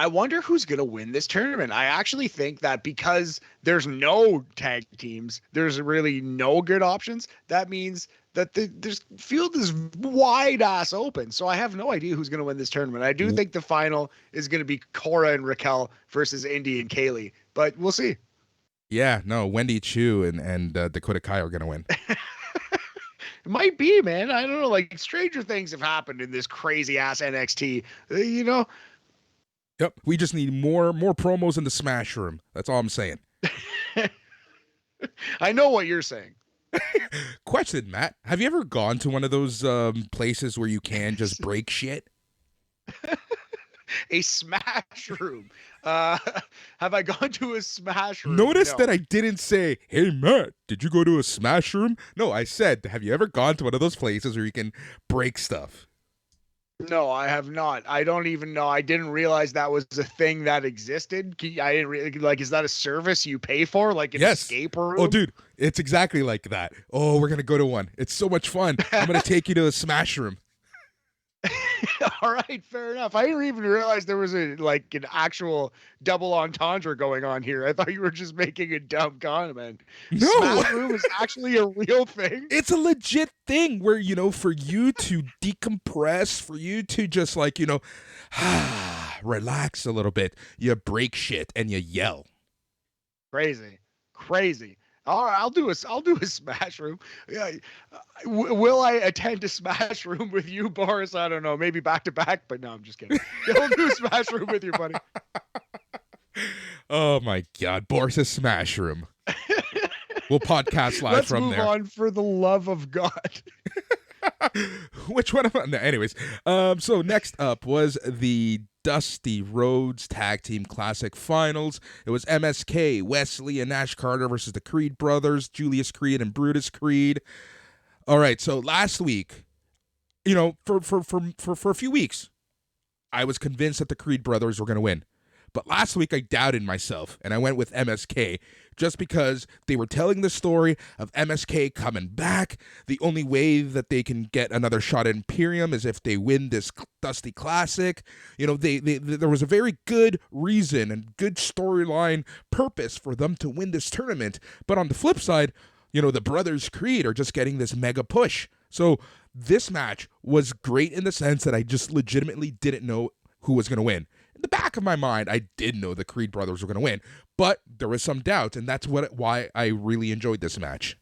wonder who's going to win this tournament. I actually think that because there's no tag teams, there's really no good options. That means that the field is wide ass open. So I have no idea who's going to win this tournament. I do think the final is going to be Cora and Raquel versus Indy and Kaylee, but we'll see. Yeah, no, Wendy Chu and Dakota Kai are going to win. It might be, man. I don't know. Like, stranger things have happened in this crazy ass NXT. You know. Yep. We just need more promos in the Smash Room. That's all I'm saying. I know what you're saying. Question, Matt. Have you ever gone to one of those places where you can just break shit? A Smash Room. Have I gone to a Smash Room? Notice that I didn't say, hey, Matt, did you go to a Smash Room? No, I said, have you ever gone to one of those places where you can break stuff? No, I have not. I don't even know. I didn't realize that was a thing that existed. I didn't really, like, is that a service you pay for? Like an escape room? Oh, dude, it's exactly like that. Oh, we're going to go to one. It's so much fun. I'm going to take you to a Smash Room. All right, fair enough. I didn't even realize there was an actual double entendre going on here. I thought you were just making a dumb comment. No, Smash Room is actually a real thing. It's a legit thing where, you know, for you to decompress, for you to just like, you know, relax a little bit, you break shit and you yell. Crazy. All right, I'll do a Smash Room. Yeah, will I attend a Smash Room with you, Boris? I don't know. Maybe back to back, but no, I'm just kidding. I'll do a Smash Room with you, buddy. Oh my God, Boris's Smash Room. We'll podcast live from there. Let's move on, for the love of God. Which one? Anyways, so next up was the Dusty Rhodes Tag Team Classic Finals. It was MSK, Wesley, and Nash Carter versus the Creed brothers, Julius Creed and Brutus Creed. All right, so last week, you know, for a few weeks, I was convinced that the Creed brothers were going to win. But last week I doubted myself, and I went with MSK just because they were telling the story of MSK coming back. The only way that they can get another shot at Imperium is if they win this Dusty Classic. You know, there was a very good reason and good storyline purpose for them to win this tournament. But on the flip side, you know, the brothers Creed are just getting this mega push. So this match was great in the sense that I just legitimately didn't know who was going to win. In the back of my mind, I did know the Creed brothers were going to win, but there was some doubt, and that's why I really enjoyed this match.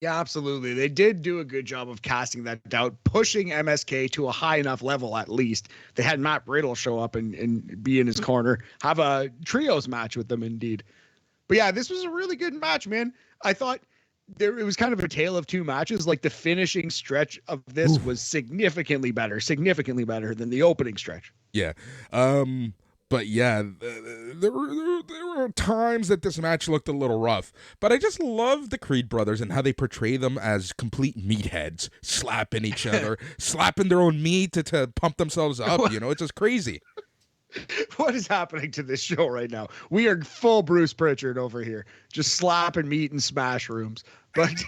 Yeah, absolutely. They did do a good job of casting that doubt, pushing MSK to a high enough level at least. They had Matt Riddle show up and be in his corner, have a trios match with them indeed. But yeah, this was a really good match, man. I thought it was kind of a tale of two matches. Like, the finishing stretch of this was significantly better than the opening stretch. Yeah. But yeah, there were times that this match looked a little rough. But I just love the Creed brothers and how they portray them as complete meatheads, slapping each other, slapping their own meat to pump themselves up. You know, it's just crazy. What is happening to this show right now? We are full Bruce Pritchard over here, just slapping meat in Smash Rooms. But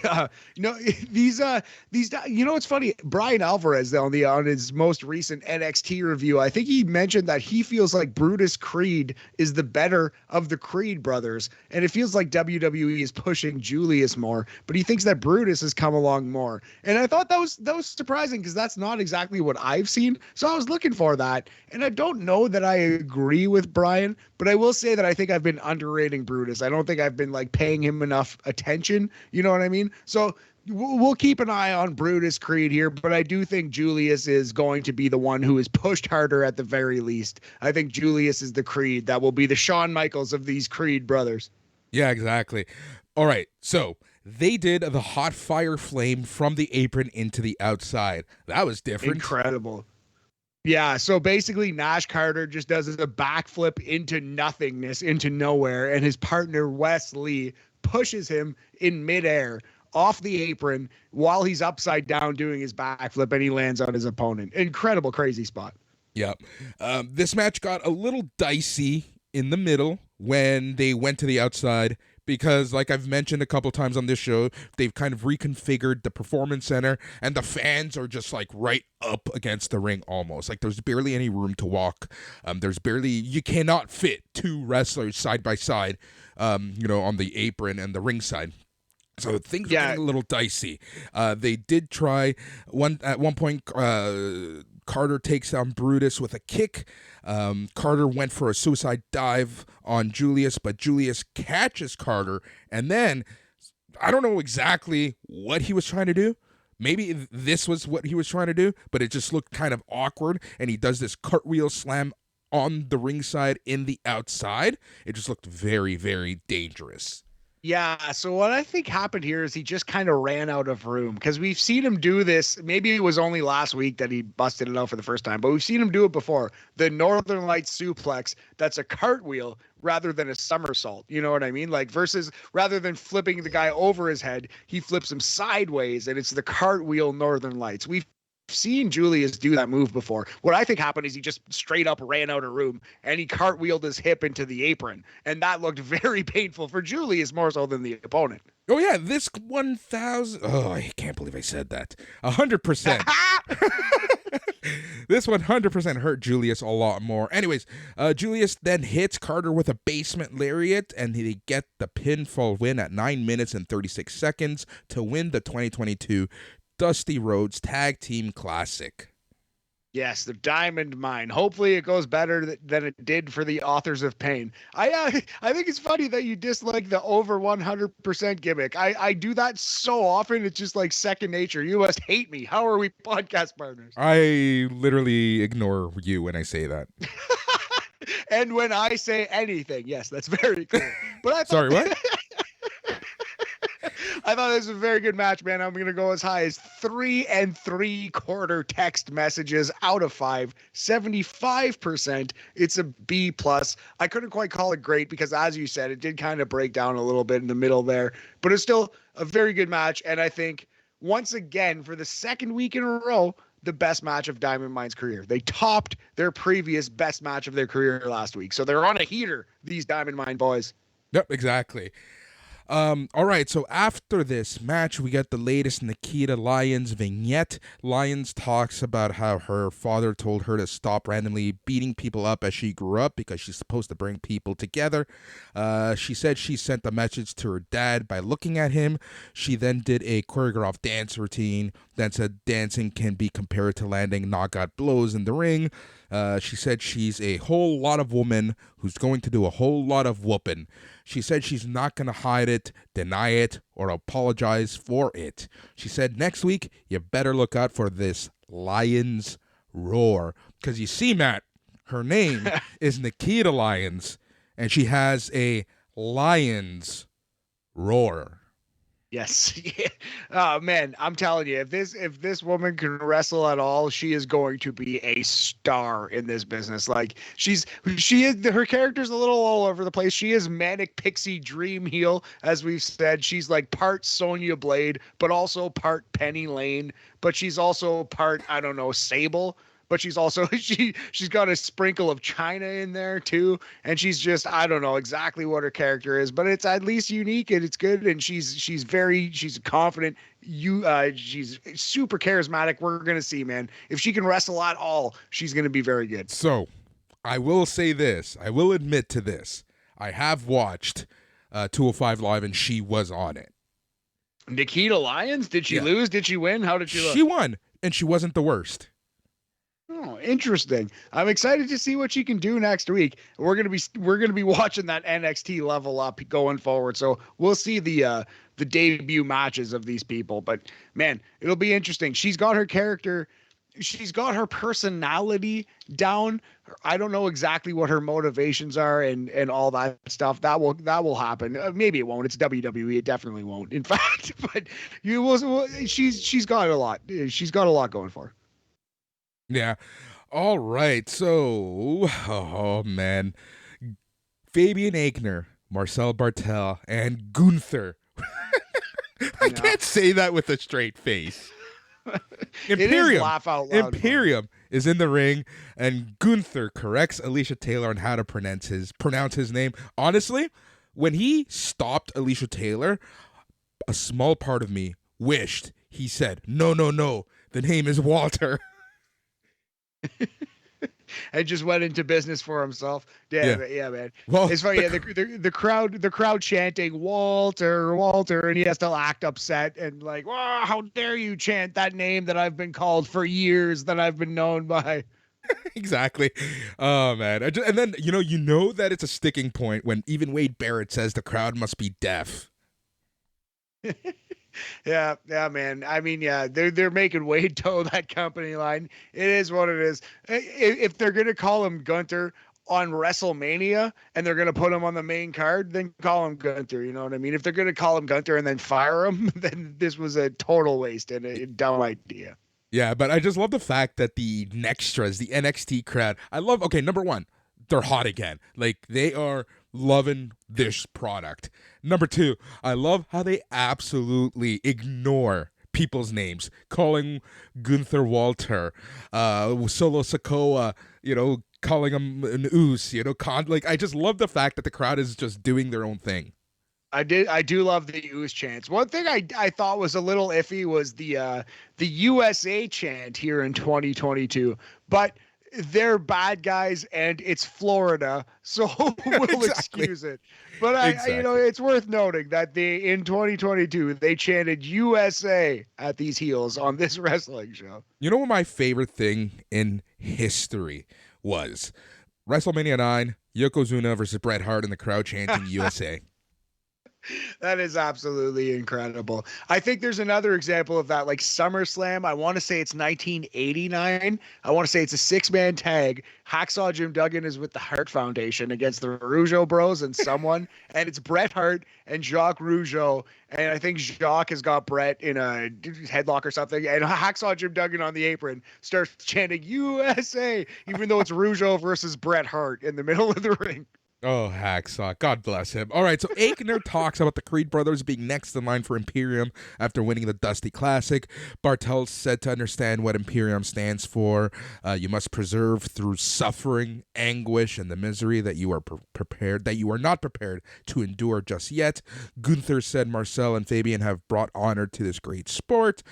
you know, these you know, it's funny. Brian Alvarez on his most recent NXT review, I think he mentioned that he feels like Brutus Creed is the better of the Creed brothers, and it feels like WWE is pushing Julius more, but he thinks that Brutus has come along more. And I thought that was surprising, because that's not exactly what I've seen. So I was looking for that, and I don't know that I agree with Brian, but I will say that I think I've been underrating Brutus. I don't think I've been like paying him enough attention. You know what I mean? So we'll keep an eye on Brutus Creed here, but I do think Julius is going to be the one who is pushed harder at the very least. I think Julius is the Creed that will be the Shawn Michaels of these Creed brothers. Yeah, exactly. All right, so they did the hot fire flame from the apron into the outside. That was different. Incredible. Yeah, so basically Nash Carter just does a backflip into nothingness, into nowhere, and his partner Wes Lee pushes him in midair off the apron while he's upside down doing his backflip, and he lands on his opponent. Incredible, crazy spot. Yep. This match got a little dicey in the middle when they went to the outside because, like I've mentioned a couple times on this show, they've kind of reconfigured the performance center and the fans are just like right up against the ring almost. Like there's barely any room to walk. You cannot fit two wrestlers side by side, on the apron and the ringside. So things are getting a little dicey. They did try at one point. Carter takes down Brutus with a kick. Carter went for a suicide dive on Julius, but Julius catches Carter, and then I don't know exactly what he was trying to do. Maybe this was what he was trying to do, but it just looked kind of awkward, and he does this cartwheel slam on the ringside in the outside. It just looked very, very dangerous. Yeah, so what I think happened here is he just kind of ran out of room because we've seen him do this. Maybe it was only last week that he busted it out for the first time, but we've seen him do it before. The Northern Lights suplex, that's a cartwheel rather than a somersault. You know what I mean? Like versus rather than flipping the guy over his head, he flips him sideways and it's the cartwheel Northern Lights. We've seen Julius do that move before. What I think happened is he just straight up ran out of room and he cartwheeled his hip into the apron. And that looked very painful for Julius more so than the opponent. Oh, yeah, this 1,000... Oh, I can't believe I said that. 100%. This 100% hurt Julius a lot more. Anyways, Julius then hits Carter with a basement lariat, and they get the pinfall win at 9 minutes and 36 seconds to win the 2022 Dusty Rhodes Tag Team Classic. Yes, the Diamond Mine. Hopefully it goes better than it did for the Authors of Pain. I think it's funny that you dislike the over 100% gimmick. I do that so often. It's just like second nature. You must hate me. How are we podcast partners? I literally ignore you when I say that. And when I say anything, yes, that's very clear. But I Sorry, what? I thought this was a very good match, man. I'm going to go as high as 3 3/4 text messages out of 5, 75%. It's a B plus. I couldn't quite call it great because, as you said, it did kind of break down a little bit in the middle there, but it's still a very good match. And I think once again, for the second week in a row, the best match of Diamond Mine's career. They topped their previous best match of their career last week. So they're on a heater, these Diamond Mine boys. Yep, exactly. All right, so after this match, we get the latest Nikita Lyons vignette. Lyons talks about how her father told her to stop randomly beating people up as she grew up because she's supposed to bring people together. She said she sent the message to her dad by looking at him. She then did a choreographed dance routine that said dancing can be compared to landing knockout blows in the ring. She said she's a whole lot of woman who's going to do a whole lot of whooping. She said she's not going to hide it, deny it, or apologize for it. She said next week, you better look out for this Lyons roar. Because you see, Matt, her name is Nikita Lyons, and she has a Lyons roar. Yes. Oh man, I'm telling you, if this woman can wrestle at all, she is going to be a star in this business. Like she is her character's a little all over the place. She is manic pixie dream heel, as we've said. She's like part Sonya Blade, but also part Penny Lane, but she's also part, I don't know, Sable. But she's also she's got a sprinkle of China in there too, and she's just, I don't know exactly what her character is, but it's at least unique and it's good. And she's confident. She's super charismatic. We're gonna see, man. If she can wrestle at all, she's gonna be very good. So, I will say this. I will admit to this. I have watched 205 Live, and she was on it. Nikita Lyons, did she lose? Did she win? How did she look? She won, and she wasn't the worst. Oh, interesting. I'm excited to see what she can do next week. We're gonna be watching that NXT level up going forward. So we'll see the debut matches of these people. But man, it'll be interesting. She's got her character, she's got her personality down. I don't know exactly what her motivations are and all that stuff. That will happen. Maybe it won't. It's WWE. It definitely won't. In fact, but she's got a lot. She's got a lot going for her. Yeah. All right. So, oh man, Fabian Aichner, Marcel Bartel, and Gunther. I Yeah. can't say that with a straight face. It is Imperium. laugh out loud. Imperium is in the ring, and Gunther corrects Alicia Taylor on how to pronounce his name. Honestly, when he stopped Alicia Taylor, a small part of me wished he said, "No, no, no. The name is Walter." And just went into business for himself. Yeah, man. Well, It's funny. The crowd chanting Walter, Walter, and he has to act upset and like, wow, how dare you chant that name that I've been called for years, that I've been known by. exactly. Oh man. And then you know that it's a sticking point when even Wade Barrett says the crowd must be deaf. Yeah, man. I mean, yeah, they're making Wade toe that company line. It is what it is. If they're gonna call him Gunter on WrestleMania and they're gonna put him on the main card, then call him Gunter. You know what I mean? If they're gonna call him Gunter and then fire him, then this was a total waste and a dumb idea. Yeah, but I just love the fact that the Nextras, the NXT crowd, okay, number one, they're hot again. Like, they are loving this product. Number two, I love how they absolutely ignore people's names, calling Gunther Walter, Solo Sikoa, calling him an Oos, I just love the fact that the crowd is just doing their own thing. I do love the Ooze chants. One thing I thought was a little iffy was the USA chant here in 2022, but they're bad guys and it's Florida, so we'll Exactly. excuse it. But it's worth noting that in 2022 they chanted USA at these heels on this wrestling show. You know what my favorite thing in history was? WrestleMania 9, Yokozuna versus Bret Hart, and the crowd chanting USA. That is absolutely incredible. I think there's another example of that, like SummerSlam. I want to say it's 1989. I want to say it's a 6-man tag. Hacksaw Jim Duggan is with the Hart Foundation against the Rougeau Bros and someone, and it's Bret Hart and Jacques Rougeau. And I think Jacques has got Bret in a headlock or something. And Hacksaw Jim Duggan on the apron starts chanting USA, even though it's Rougeau versus Bret Hart in the middle of the ring. Oh, Hacksaw. God bless him. All right, so Aichner talks about the Creed brothers being next in line for Imperium after winning the Dusty Classic. Bartel said to understand what Imperium stands for, you must preserve through suffering, anguish, and the misery that you are not prepared to endure just yet. Gunther said Marcel and Fabian have brought honor to this great sport.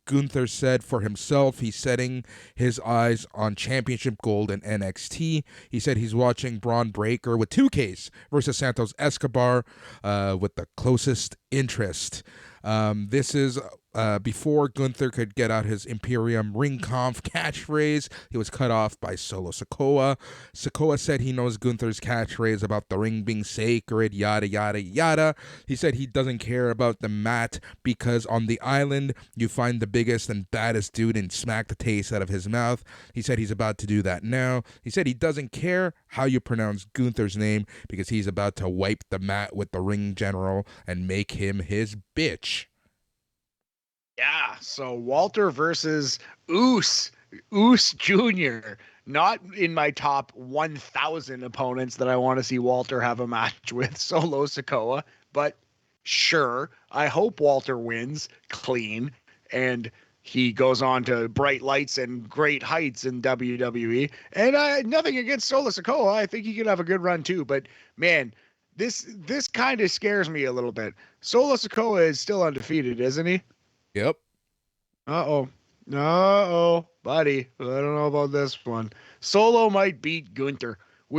Gunther said for himself, he's setting his eyes on championship gold in NXT. He said he's watching Bron Breakker with 2Ks versus Santos Escobar with the closest interest. This is before Gunther could get out his Imperium Ring Conf catchphrase. He was cut off by Solo Sikoa. Sikoa said he knows Gunther's catchphrase about the ring being sacred, yada, yada, yada. He said he doesn't care about the mat because on the island you find the biggest and baddest dude and smack the taste out of his mouth. He said he's about to do that now. He said he doesn't care how you pronounce Gunther's name because he's about to wipe the mat with the ring general and make him his bitch. Yeah, so Walter versus Oos Jr. Not in my top 1,000 opponents that I want to see Walter have a match with Solo Sikoa, but sure, I hope Walter wins clean and he goes on to bright lights and great heights in WWE. And nothing against Solo Sikoa. I think he could have a good run too, but man, this kind of scares me a little bit. Solo Sikoa is still undefeated, isn't he? Yep. Uh-oh, buddy. I don't know about this one. Solo might beat Gunther.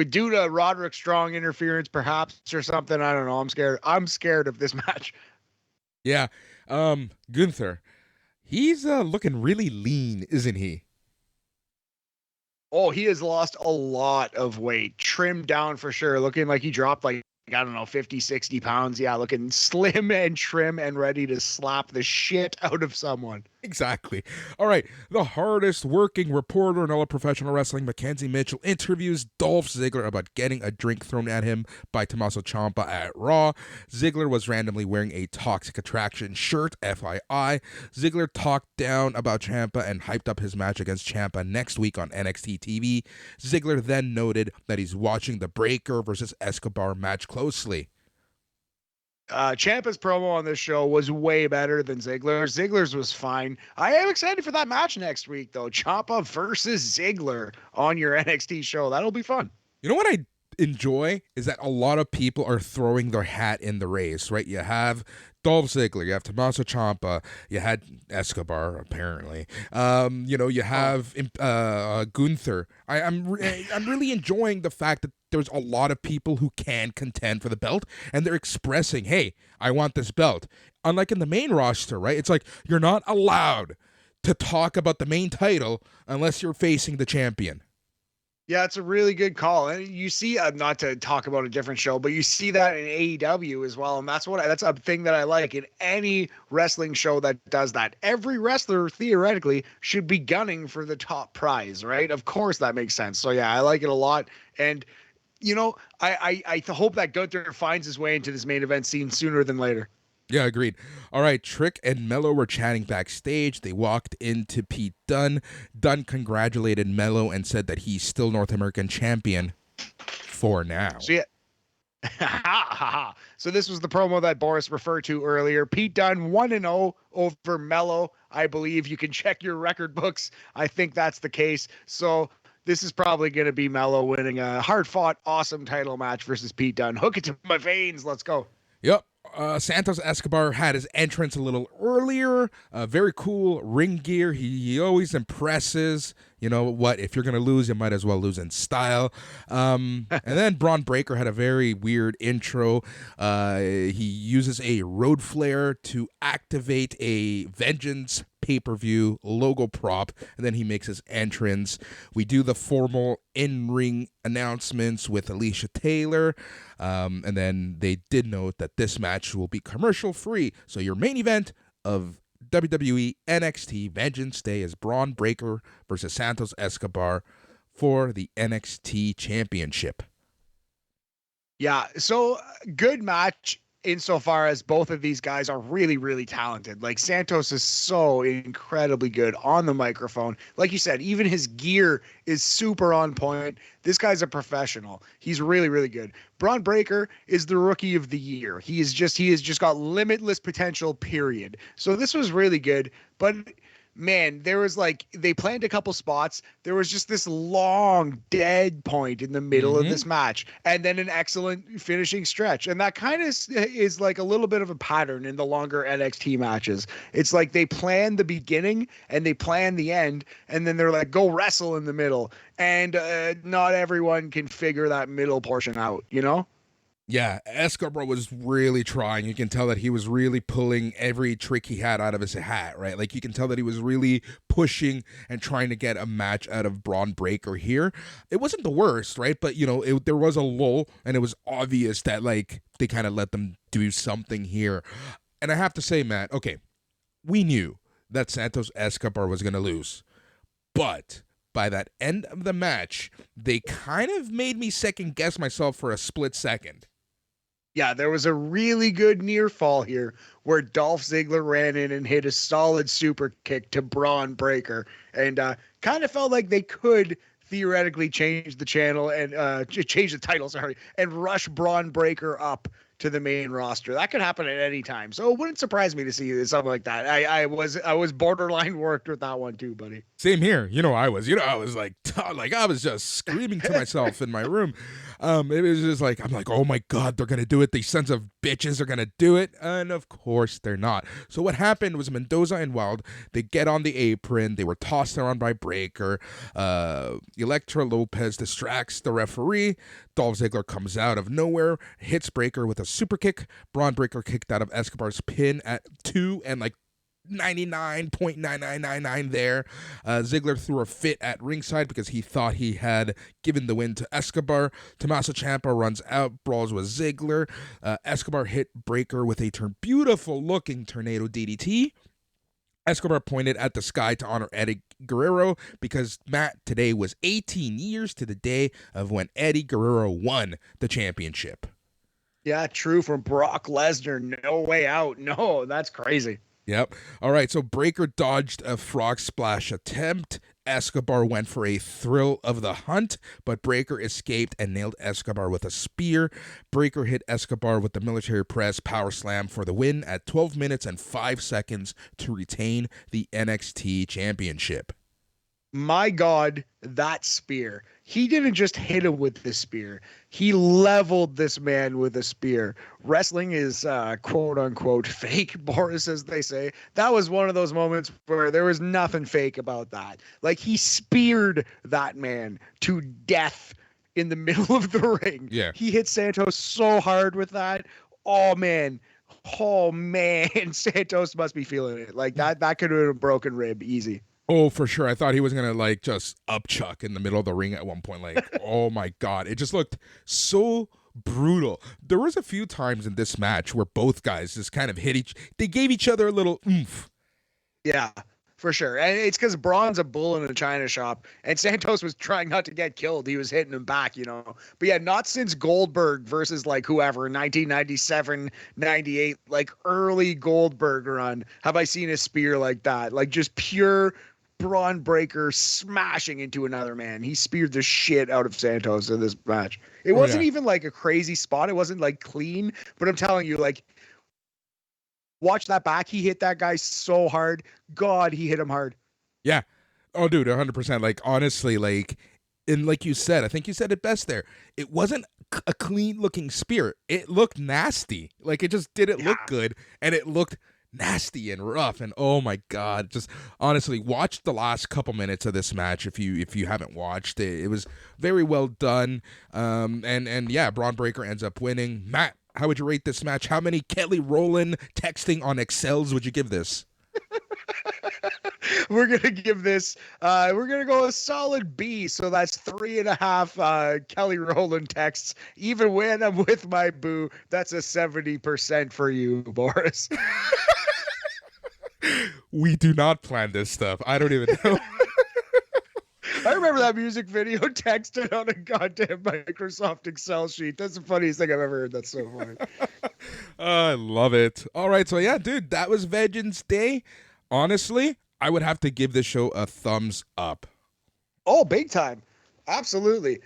Due to Roderick Strong interference, perhaps, or something. I don't know. I'm scared of this match. Yeah. Gunther. He's looking really lean, isn't he? Oh, he has lost a lot of weight. Trimmed down for sure. Looking like he dropped like, I don't know, 50, 60 pounds. Yeah, looking slim and trim and ready to slap the shit out of someone. Exactly. All right. The hardest working reporter in all of professional wrestling, Mackenzie Mitchell, interviews Dolph Ziggler about getting a drink thrown at him by Tommaso Ciampa at Raw. Ziggler was randomly wearing a Toxic Attraction shirt, FYI. Ziggler talked down about Ciampa and hyped up his match against Ciampa next week on NXT TV. Ziggler then noted that he's watching the Breakker versus Escobar match closely. Ciampa's promo on this show was way better than Ziggler's. Ziggler's was fine. I am excited for that match next week, though. Ciampa versus Ziggler on your NXT show. That'll be fun. You know what I enjoy is that a lot of people are throwing their hat in the race, right? You have Dolph Ziggler, you have Tommaso Ciampa, you had Escobar apparently. You have Gunther. I'm really enjoying the fact that there's a lot of people who can contend for the belt, and they're expressing, "Hey, I want this belt." Unlike in the main roster, right? It's like you're not allowed to talk about the main title unless you're facing the champion. Yeah, it's a really good call. And you see, not to talk about a different show, but you see that in AEW as well. And that's a thing that I like in any wrestling show that does that. Every wrestler theoretically should be gunning for the top prize, right? Of course that makes sense. So yeah, I like it a lot. And I hope that Gunther finds his way into this main event scene sooner than later. Yeah, agreed. All right, Trick and Mello were chatting backstage. They walked into Pete Dunne. Dunne congratulated Mello and said that he's still North American champion for now. So, yeah. So this was the promo that Boris referred to earlier. Pete Dunne 1-0 over Mello. I believe you can check your record books. I think that's the case. So this is probably going to be Mello winning a hard-fought, awesome title match versus Pete Dunne. Hook it to my veins. Let's go. Yep. Santos Escobar had his entrance a little earlier. Very cool ring gear. He always impresses. You know what? If you're going to lose, you might as well lose in style. And then Bron Breakker had a very weird intro. He uses a road flare to activate a Vengeance pay-per-view logo prop, and then he makes his entrance. We do the formal in-ring announcements with Alicia Taylor, and then they did note that this match will be commercial-free. So your main event of WWE NXT Vengeance Day is Bron Breakker versus Santos Escobar for the NXT Championship. Yeah, so good match insofar as both of these guys are really, really talented. Like Santos is so incredibly good on the microphone. Like you said, even his gear is super on point. This guy's a professional. He's really, really good. Bron Breakker is the rookie of the year. He has just got limitless potential, period. So this was really good, but man, there was they planned a couple spots. There was just this long dead point in the middle of this match, and then an excellent finishing stretch. And that kind of is like a little bit of a pattern in the longer NXT matches. It's like they plan the beginning and they plan the end, and then they're like, go wrestle in the middle. And not everyone can figure that middle portion out, you know? Yeah, Escobar was really trying. You can tell that he was really pulling every trick he had out of his hat, right? Like, you can tell that he was really pushing and trying to get a match out of Bron Breakker here. It wasn't the worst, right? But, there was a lull, and it was obvious that, they kind of let them do something here. And I have to say, Matt, okay, we knew that Santos Escobar was going to lose. But by that end of the match, they kind of made me second guess myself for a split second. Yeah, there was a really good near fall here where Dolph Ziggler ran in and hit a solid super kick to Bron Breakker, and kind of felt like they could theoretically change the channel and change the title, and rush Bron Breakker up to the main roster. That could happen at any time. So it wouldn't surprise me to see something like that. I was borderline worked with that one too, buddy. Same here. I was I was just screaming to myself in my room. It was just like, I'm like, oh my God, they're going to do it. These sons of bitches are going to do it. And of course they're not. So what happened was Mendoza and Wild, they get on the apron. They were tossed around by Breakker. Elektra Lopez distracts the referee. Dolph Ziggler comes out of nowhere, hits Breakker with a super kick. Bron Breakker kicked out of Escobar's pin at 2 and 99.9999 there. Ziggler threw a fit at ringside because he thought he had given the win to Escobar. Tommaso Ciampa runs out, brawls with Ziggler. Escobar hit Breakker with a beautiful looking tornado DDT. Escobar pointed at the sky to honor Eddie Guerrero because Matt, today was 18 years to the day of when Eddie Guerrero won the championship. Yeah, true, from Brock Lesnar. No way out. No, that's crazy. Yep. All right, so Breakker dodged a frog splash attempt. Escobar went for a thrill of the hunt, but Breakker escaped and nailed Escobar with a spear. Breakker hit Escobar with the military press power slam for the win at 12 minutes and 5 seconds to retain the NXT championship. My God, that spear. He didn't just hit him with the spear. He leveled this man with a spear. Wrestling is quote unquote fake, Boris, as they say. That was one of those moments where there was nothing fake about that. Like, he speared that man to death in the middle of the ring. Yeah. He hit Santos so hard with that. Oh man, Santos must be feeling it. Like, that could have been a broken rib easy. Oh, for sure. I thought he was going to, like, just upchuck in the middle of the ring at one point. Like, oh, my God. It just looked so brutal. There was a few times in this match where both guys just kind of they gave each other a little oomph. Yeah, for sure. And it's because Braun's a bull in a china shop, and Santos was trying not to get killed. He was hitting him back, you know. But yeah, not since Goldberg versus, like, whoever, 1997, 98, like, early Goldberg run, have I seen a spear like that. Like, just pure Bron Breakker smashing into another man. He speared the shit out of Santos in this match. It wasn't even like a crazy spot. It wasn't like clean, but I'm telling you, like, watch that back. He hit that guy so hard. God, he hit him hard. Yeah. Oh, dude, 100%. Like, honestly, like, and like you said, I think you said it best there. It wasn't a clean looking spear. It looked nasty. Like, it just didn't look good, and it looked nasty and rough, and oh my God, just honestly watch the last couple minutes of this match if you haven't watched it. It was very well done. And yeah, Bron Breakker ends up winning. Matt, how would you rate this match? How many Kelly Rowland texting on Excels would you give this? We're gonna give this we're gonna go a solid B, so that's 3.5 Kelly Rowland texts. Even when I'm with my boo, that's a 70% for you, Boris. We do not plan this stuff. I don't even know. I remember that music video texted on a goddamn Microsoft Excel sheet. That's the funniest thing I've ever heard. That's so funny. I love it. All right, so yeah, dude, that was Vengeance Day. Honestly, I would have to give this show a thumbs up. Oh, big time. Absolutely.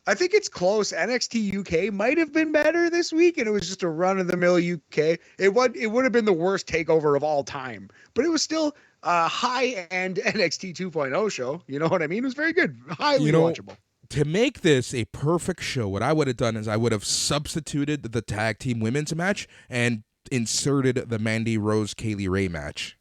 I think it's close. NXT UK might have been better this week, and it was just a run-of-the-mill UK. It would have been the worst takeover of all time, but it was still a high-end NXT 2.0 show. You know what I mean? It was very good. Highly watchable. To make this a perfect show, what I would have done is I would have substituted the tag team women's match and inserted the Mandy Rose Kaylee Ray match.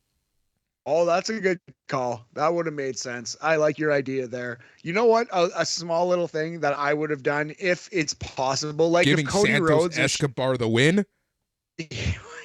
Oh, that's a good call. That would have made sense. I like your idea there. You know what? A small little thing that I would have done if it's possible, like giving if Cody Santos Rhodes Escobar the win.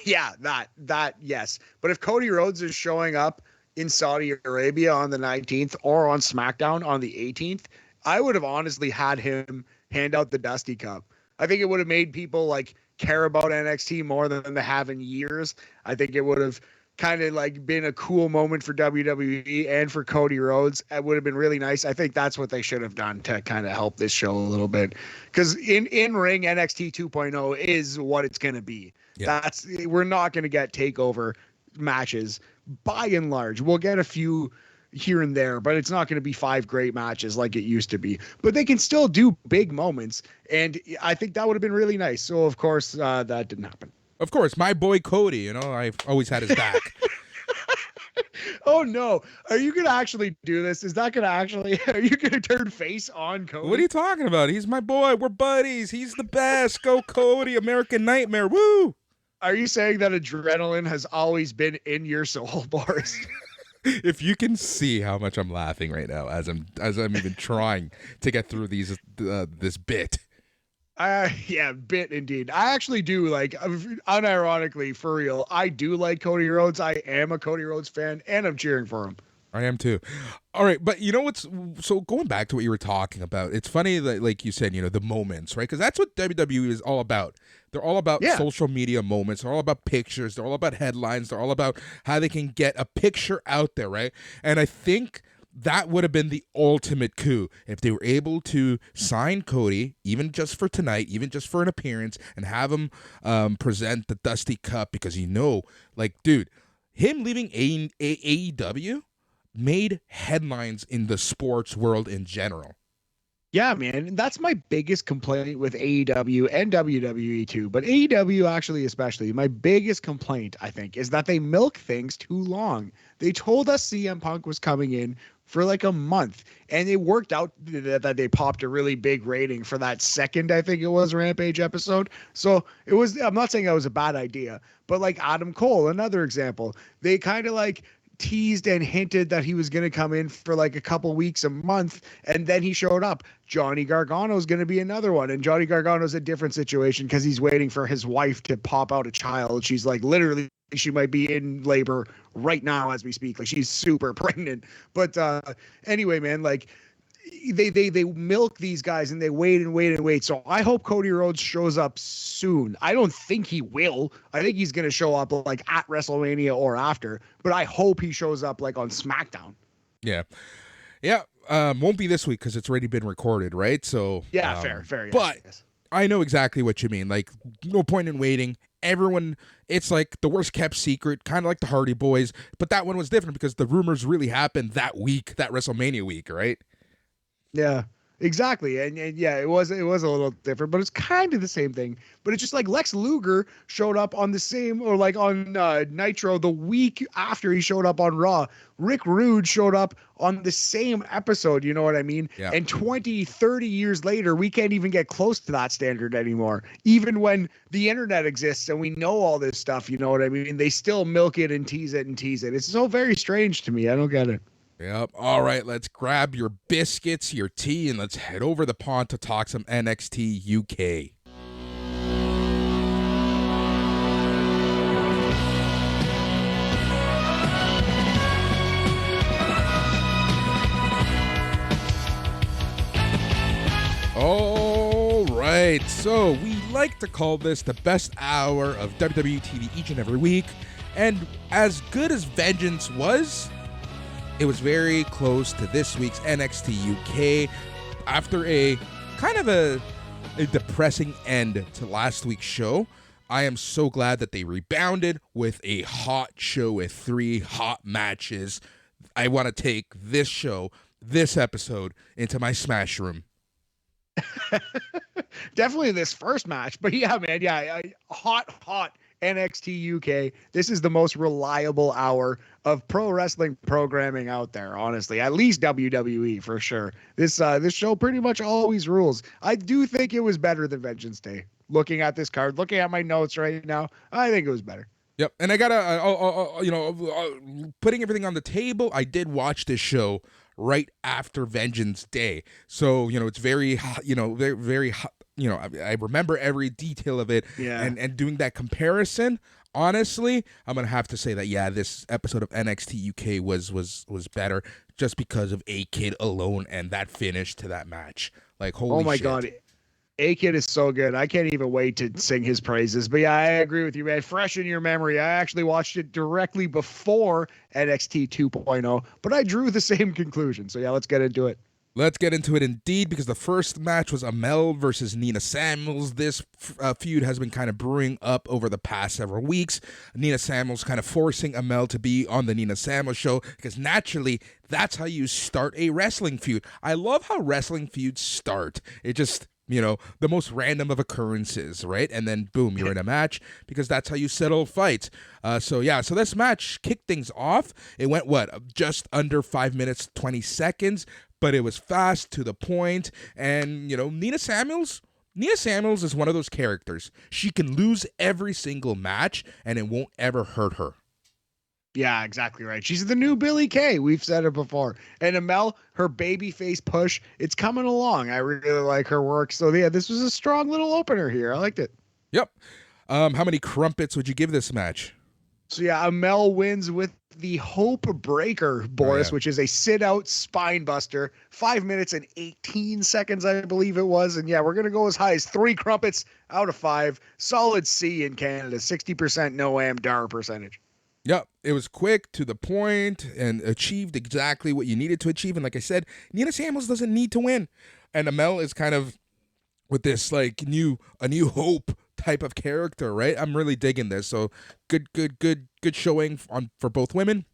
Yeah, that yes. But if Cody Rhodes is showing up in Saudi Arabia on the 19th or on SmackDown on the 18th, I would have honestly had him hand out the Dusty Cup. I think it would have made people like care about NXT more than they have in years. I think it would have kind of like been a cool moment for WWE and for Cody Rhodes. It would have been really nice. I think that's what they should have done to kind of help this show a little bit, because in ring NXT 2.0 is what it's going to be. Yeah. We're not going to get takeover matches by and large. We'll get a few here and there, but it's not going to be 5 great matches like it used to be. But they can still do big moments, and I think that would have been really nice. So of course that didn't happen. Of course, my boy Cody, you know, I've always had his back. Oh no. Are you going to actually do this? Is that going to actually, are you going to turn face on Cody? What are you talking about? He's my boy. We're buddies. He's the best. Go Cody, American Nightmare. Woo! Are you saying that adrenaline has always been in your soul, Boris? If you can see how much I'm laughing right now as I'm even trying to get through this bit. Yeah, bit indeed. I actually do, like, unironically, for real, I do like Cody Rhodes. I am a Cody Rhodes fan, and I'm cheering for him. I am too. All right, but you know what's, so going back to what you were talking about, it's funny that, like you said, you know, the moments, right? Because that's what WWE is all about. They're all about Yeah. social media moments. They're all about pictures. They're all about headlines. They're all about how they can get a picture out there, right? And I think that would have been the ultimate coup if they were able to sign Cody, even just for tonight, even just for an appearance, and have him present the Dusty Cup, because like, dude, him leaving AEW made headlines in the sports world in general. Yeah, man. That's my biggest complaint with AEW and WWE too. But AEW actually, especially, my biggest complaint, I think, is that they milk things too long. They told us CM Punk was coming in for like a month, and it worked out that they popped a really big rating for that second, I think it was, Rampage episode. So it was, I'm not saying that was a bad idea, but like Adam Cole, another example, they kind of like teased and hinted that he was going to come in for like a couple weeks, a month, and then he showed up. Johnny Gargano is going to be another one, and Johnny Gargano's a different situation because he's waiting for his wife to pop out a child. She's like, literally, she might be in labor right now as we speak. Like, she's super pregnant. But anyway, man, like, they milk these guys and they wait and wait and wait. So I hope Cody Rhodes shows up soon. I don't think he will. I think he's going to show up like at WrestleMania or after, but I hope he shows up like on SmackDown. Yeah. Won't be this week because it's already been recorded, right? So yeah, fair. But yes. I know exactly what you mean. Like, no point in waiting. Everyone, it's like the worst kept secret, kind of like the Hardy Boys. But that one was different because the rumors really happened that week, that WrestleMania week, right? Yeah, exactly. And yeah, it was a little different, but it's kind of the same thing. But it's just like Lex Luger showed up on the same, or like on Nitro the week after he showed up on Raw. Rick Rude showed up on the same episode, you know what I mean? Yeah. And 20, 30 years later, we can't even get close to that standard anymore. Even when the internet exists and we know all this stuff, you know what I mean? They still milk it and tease it and tease it. It's so very strange to me. I don't get it. Yep. All right, let's grab your biscuits, your tea, and let's head over the pond to talk some NXT UK. All right, so we like to call this the best hour of WWE TV each and every week, and as good as Vengeance was, it was very close to this week's NXT UK. After a kind of a depressing end to last week's show, I am so glad that they rebounded with a hot show with 3 hot matches. I want to take this show, this episode, into my smash room. Definitely this first match, but yeah, man, hot NXT UK. This is the most reliable hour of pro wrestling programming out there, honestly. At least WWE for sure. This show pretty much always rules. I do think it was better than Vengeance Day. Looking at this card, looking at my notes right now, I think it was better. Yep, and I gotta, putting everything on the table, I did watch this show right after Vengeance Day, so it's very, very, I remember every detail of it. Yeah. And doing that comparison, honestly, I'm gonna have to say that this episode of NXT UK was better just because of A-Kid alone and that finish to that match. Like, holy shit. Oh my God. A-Kid is so good. I can't even wait to sing his praises. But yeah, I agree with you, man. Fresh in your memory. I actually watched it directly before NXT 2.0, but I drew the same conclusion. So yeah, let's get into it. Let's get into it indeed, because the first match was Amel versus Nina Samuels. This feud has been kind of brewing up over the past several weeks. Nina Samuels kind of forcing Amel to be on the Nina Samuels show, because naturally, that's how you start a wrestling feud. I love how wrestling feuds start. It just, the most random of occurrences, right? And then, boom, you're in a match, because that's how you settle fights. So this match kicked things off. It went, just under 5 minutes, 20 seconds. But it was fast, to the point, and, Nina Samuels is one of those characters. She can lose every single match, and it won't ever hurt her. Yeah, exactly right. She's the new Billie Kay. We've said it before. And Amel, her babyface push, it's coming along. I really like her work. So, yeah, this was a strong little opener here. I liked it. Yep. How many crumpets would you give this match? So, yeah, Amel wins with the Hope Breaker, Boris, which is a sit-out spine buster, 5 minutes and 18 seconds, I believe it was. And yeah, we're going to go as high as 3 crumpets out of 5. Solid C in Canada, 60% no-am dar percentage. Yep, it was quick, to the point, and achieved exactly what you needed to achieve. And like I said, Nina Samuels doesn't need to win. And Amel is kind of with this like a new hope type of character, right? I'm really digging this. So good showing for both women.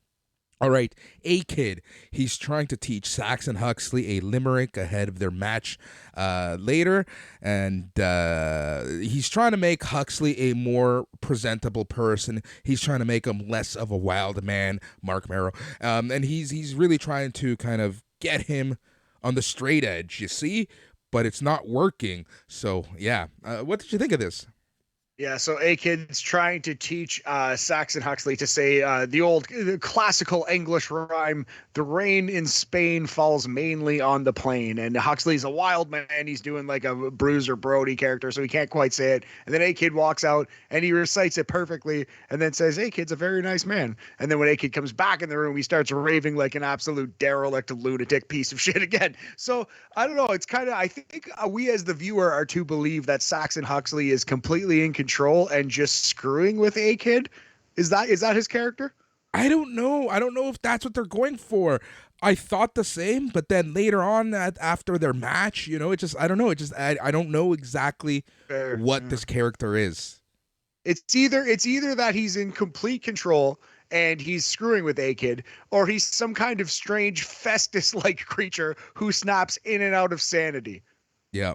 All right, A-Kid, he's trying to teach Sax and Huxley a limerick ahead of their match later, and he's trying to make Huxley a more presentable person. He's trying to make him less of a wild man, Mark Merrow, and he's really trying to kind of get him on the straight edge, you see, but it's not working. So, yeah, what did you think of this? Yeah, so A-Kid's trying to teach Saxon Huxley to say the old classical English rhyme, the rain in Spain falls mainly on the plain. And Huxley's a wild man. He's doing like a Bruiser Brody character, so he can't quite say it. And then A-Kid walks out and he recites it perfectly and then says, A-Kid's a very nice man. And then when A-Kid comes back in the room, he starts raving like an absolute derelict, lunatic piece of shit again. So I don't know. It's kind of, I think we as the viewer are to believe that Saxon Huxley is completely in control and just screwing with A-Kid. Is that his character? I don't know if that's what they're going for. I thought the same, but then later on after their match, it just, I don't know. I don't know exactly what this character is. It's either that he's in complete control and he's screwing with A-Kid, or he's some kind of strange Festus-like creature who snaps in and out of sanity. Yeah.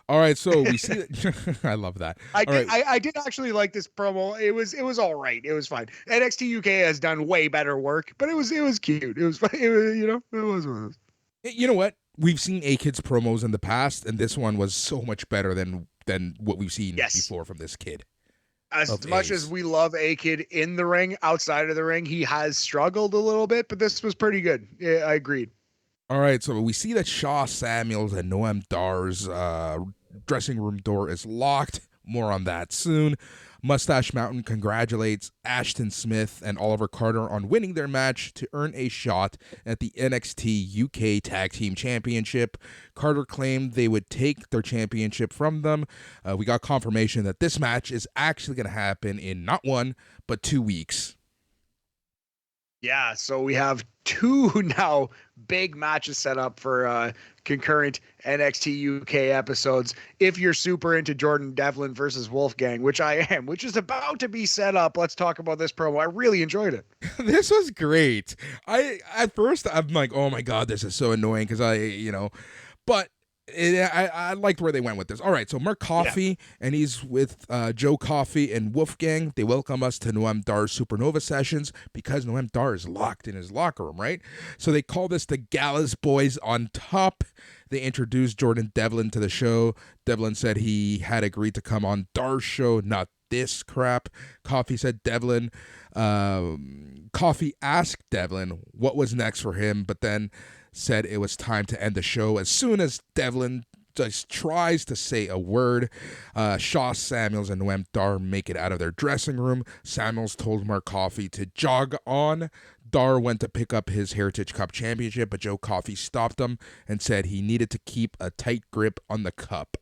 All right, so we see that. I love that. I did actually like this promo. It was all right. It was fine. NXT UK has done way better work, but it was cute. It was one of those. You know what? We've seen A-Kid's promos in the past, and this one was so much better than what we've seen before from this kid. As much as we love A-Kid in the ring, outside of the ring, he has struggled a little bit, but this was pretty good. Yeah, I agreed. All right, so we see that Shaw Samuels and Noam Dar's dressing room door is locked. More on that soon. Mustache Mountain congratulates Ashton Smith and Oliver Carter on winning their match to earn a shot at the NXT UK Tag Team Championship. Carter claimed they would take their championship from them. We got confirmation that this match is actually going to happen in not 1, but 2 weeks. Yeah, so we have 2 now big matches set up for concurrent NXT UK episodes. If you're super into Jordan Devlin versus Wolfgang, which I am, which is about to be set up, let's talk about this promo. I really enjoyed it. This was great. At first I'm like, oh my God, this is so annoying because but I liked where they went with this. All right, so Mark Coffey, and he's with Joe Coffey and Wolfgang. They welcome us to Noam Dar's Supernova sessions because Noam Dar is locked in his locker room, right? So they call this the Gallus Boys on Top. They introduced Jordan Devlin to the show. Devlin said he had agreed to come on Dar's show, not this crap. Coffey said Devlin. Coffey asked Devlin what was next for him, but then said it was time to end the show as soon as Devlin just tries to say a word. Shaw Samuels and Noam Dar make it out of their dressing room. Samuels told Mark Coffey to jog on. Dar went to pick up his Heritage Cup championship, but Joe Coffey stopped him and said he needed to keep a tight grip on the cup.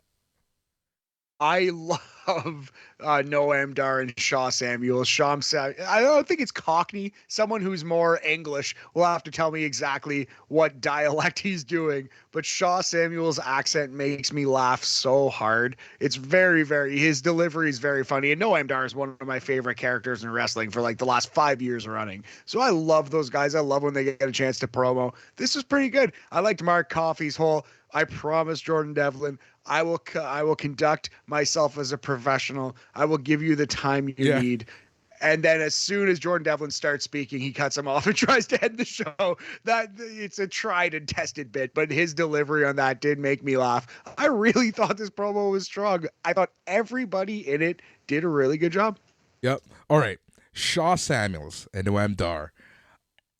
I love Noam Dar and Shaw Samuels. I don't think it's Cockney. Someone who's more English will have to tell me exactly what dialect he's doing. But Shaw Samuels' accent makes me laugh so hard. It's very, his delivery is very funny. And Noam Dar is one of my favorite characters in wrestling for like the last 5 years running. So I love those guys. I love when they get a chance to promo. This was pretty good. I liked Mark Coffey's whole, I promise Jordan Devlin, I will conduct myself as a professional. I will give you the time you need. And then as soon as Jordan Devlin starts speaking, he cuts him off and tries to end the show. That it's a tried and tested bit, but his delivery on that did make me laugh. I really thought this promo was strong. I thought everybody in it did a really good job. Yep. All right. Shaw Samuels and Noam Dar.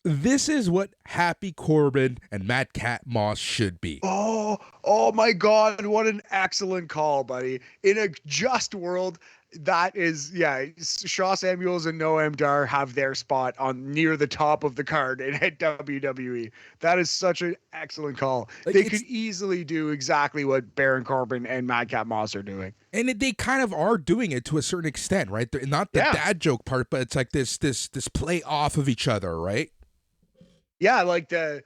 This is what Happy Corbin and Matt Cat Moss should be. Oh my God. What an excellent call, buddy. In a just world, That is, yeah. Shaw Samuels and Noam Dar have their spot on near the top of the card at WWE. That is such an excellent call. Like They could easily do exactly what Baron Corbin and Madcap Moss are doing. and they kind of are doing it to a certain extent, right? They're not the dad joke part, but it's like this play off of each other, right? Yeah, like the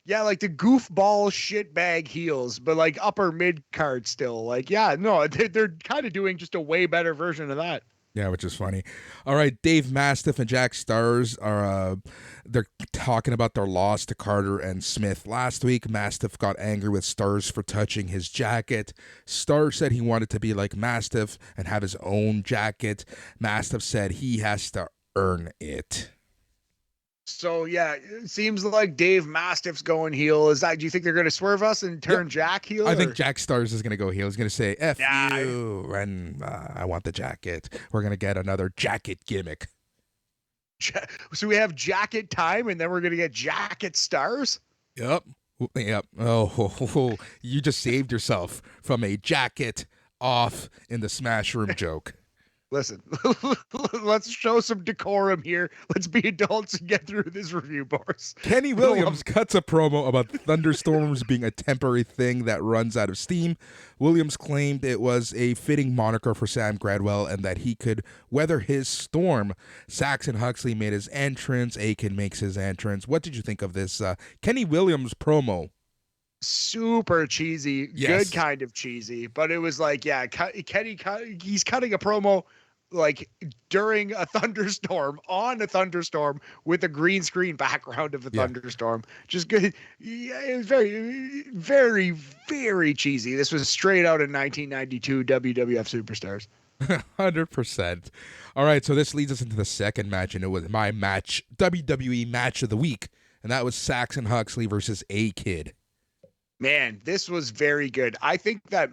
goofball shitbag heels, but like upper mid card still. Like, yeah, no, they're kind of doing just a way better version of that. Yeah, which is funny. All right, Dave Mastiff and Jack Stars are they're talking about their loss to Carter and Smith last week. Mastiff got angry with Stars for touching his jacket. Stars said he wanted to be like Mastiff and have his own jacket. Mastiff said he has to earn it. So yeah, it seems like Dave Mastiff's going heel. Do you think they're going to swerve us and turn Jack heel? I think Jack Stars is going to go heel. He's going to say "F you," and I want the jacket. We're going to get another jacket gimmick. So we have jacket time, and then we're going to get jacket stars. Yep. Oh, you just saved yourself from a jacket off in the Smash Room joke. Listen, let's show some decorum here. Let's be adults and get through this review, Boris. Kenny Williams cuts a promo about thunderstorms being a temporary thing that runs out of steam. Williams claimed it was a fitting moniker for Sam Gradwell and that he could weather his storm. Saxon Huxley made his entrance. Aiken makes his entrance. What did you think of this Kenny Williams promo? Super cheesy, good kind of cheesy, but it was like, yeah, Kenny, he's cutting a promo like during a thunderstorm, on a thunderstorm with a green screen background of a thunderstorm. Just good. Yeah, it was very, very, very cheesy. This was straight out of 1992 WWF Superstars. 100%. All right, so this leads us into the second match, and it was my match, WWE match of the week, and that was Saxon Huxley versus A-Kid. Man, this was very good. I think that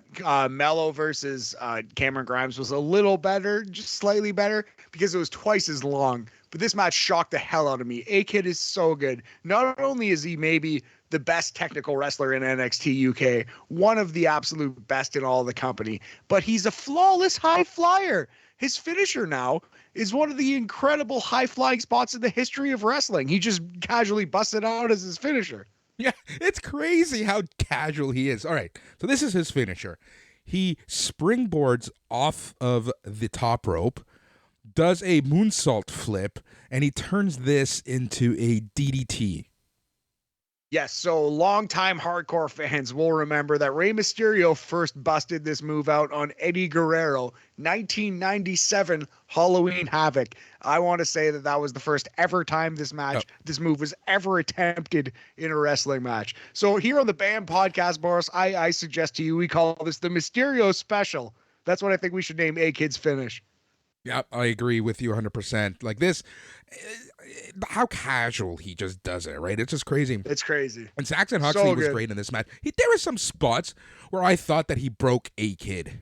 Mello versus Cameron Grimes was a little better, just slightly better, because it was twice as long. But this match shocked the hell out of me. A-Kid is so good. Not only is he maybe the best technical wrestler in NXT UK, one of the absolute best in all the company, but he's a flawless high flyer. His finisher now is one of the incredible high-flying spots in the history of wrestling. He just casually busted out as his finisher. Yeah, it's crazy how casual he is. All right, so this is his finisher. He springboards off of the top rope, does a moonsault flip, and he turns this into a DDT. Yes, so longtime hardcore fans will remember that Rey Mysterio first busted this move out on Eddie Guerrero, 1997 Halloween Havoc. I want to say that was the first ever time this move was ever attempted in a wrestling match. So here on the BAM podcast, Boris, I suggest to you we call this the Mysterio Special. That's what I think we should name A-Kid's finish. Yeah, I agree with you 100%. Like this, how casual he just does it, right? It's just crazy. It's crazy. And Saxon Huxley was great in this match. There were some spots where I thought that he broke A-Kid.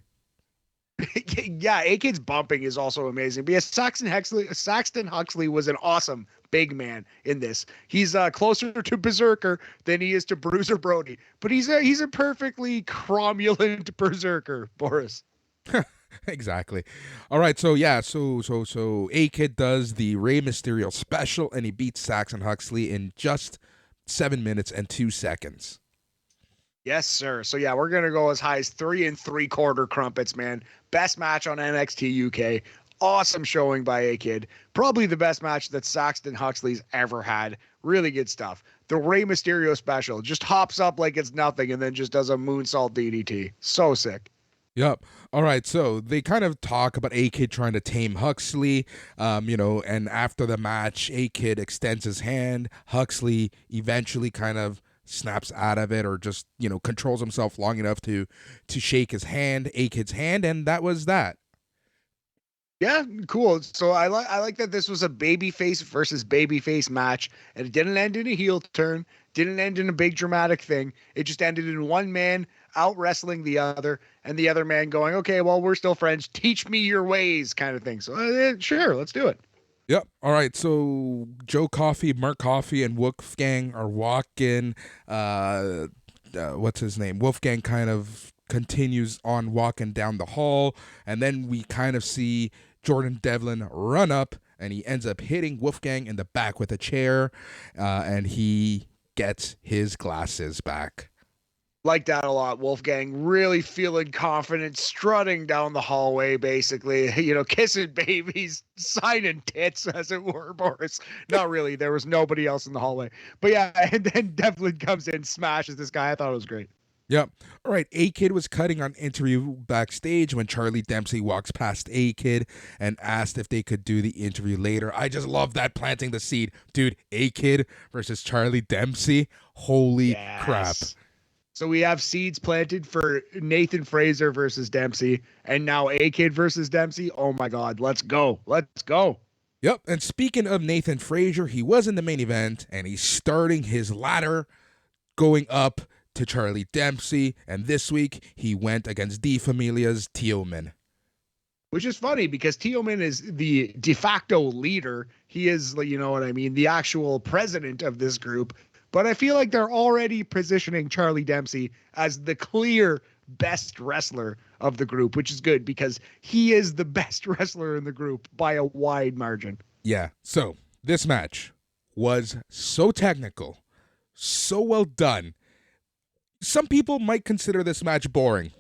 Yeah, A-Kid's bumping is also amazing. But yes, Saxton Huxley was an awesome big man in this. He's closer to Berserker than he is to Bruiser Brody. But he's a perfectly cromulent Berserker, Boris. Exactly. All right, so A-Kid does the Rey Mysterio special, and he beats Saxon Huxley in just 7 minutes and 2 seconds. Yes, sir. So yeah, we're gonna go as high as 3 3/4 crumpets, man. Best match on NXT UK. Awesome showing by A-Kid. Probably the best match that Saxton Huxley's ever had. Really good stuff. The Rey Mysterio special just hops up like it's nothing and then just does a moonsault DDT. So sick. Yep. All right. So they kind of talk about A-Kid trying to tame Huxley, and after the match, A-Kid extends his hand. Huxley eventually kind of snaps out of it or just, controls himself long enough to shake his hand, A-Kid's hand, and that was that. Yeah, cool. So I like that this was a babyface versus babyface match, and it didn't end in a heel turn, didn't end in a big dramatic thing. It just ended in one man out wrestling the other, and the other man going, "Okay, well, we're still friends. Teach me your ways," kind of thing. So sure, let's do it. Yep. All right. So Joe Coffey, Mark Coffey, and Wolfgang are walking. What's his name? Wolfgang kind of continues on walking down the hall, and then we kind of see Jordan Devlin run up, and he ends up hitting Wolfgang in the back with a chair, and he gets his glasses back. Like that a lot. Wolfgang really feeling confident, strutting down the hallway, basically, kissing babies, signing tits, as it were, Boris. Not really. There was nobody else in the hallway. But yeah, and then Devlin comes in, smashes this guy. I thought it was great. Yep. All right. A-Kid was cutting on interview backstage when Charlie Dempsey walks past A-Kid and asked if they could do the interview later. I just love that, planting the seed. Dude, A-Kid versus Charlie Dempsey. Holy crap. So we have seeds planted for Nathan Frazier versus Dempsey, and now A-Kid versus Dempsey. Oh my God, let's go. Let's go. Yep, and speaking of Nathan Frazier, he was in the main event, and he's starting his ladder going up to Charlie Dempsey, and this week he went against D Familia's Teoman. Which is funny because Teoman is the de facto leader. He is, the actual president of this group. But I feel like they're already positioning Charlie Dempsey as the clear best wrestler of the group, which is good because he is the best wrestler in the group by a wide margin. Yeah, so this match was so technical, so well done. Some people might consider this match boring.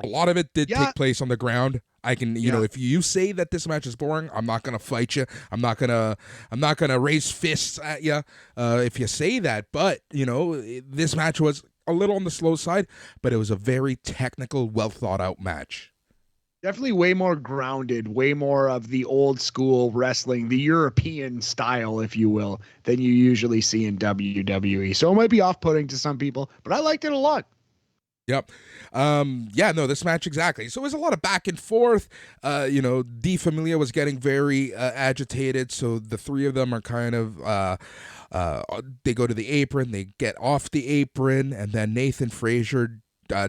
A lot of it did take place on the ground. I can, if you say that this match is boring, I'm not gonna fight you. I'm not gonna raise fists at you if you say that. But this match was a little on the slow side, but it was a very technical, well thought out match. Definitely way more grounded, way more of the old school wrestling, the European style, if you will, than you usually see in WWE. So it might be off-putting to some people, but I liked it a lot. Yep. This match exactly. So it was a lot of back and forth. D Familia was getting very agitated. So the three of them are kind of, they go to the apron, they get off the apron, and then Nathan Frazier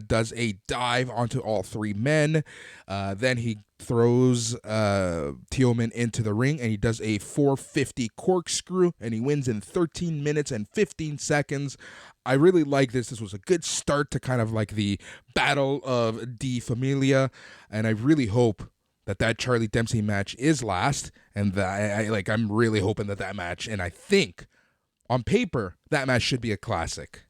does a dive onto all three men. Then he throws Teoman into the ring, and he does a 450 corkscrew, and he wins in 13 minutes and 15 seconds. I really like this. This was a good start to kind of like the battle of D Familia, and I really hope that Charlie Dempsey match is last, and that I'm really hoping that match, and I think on paper that match should be a classic.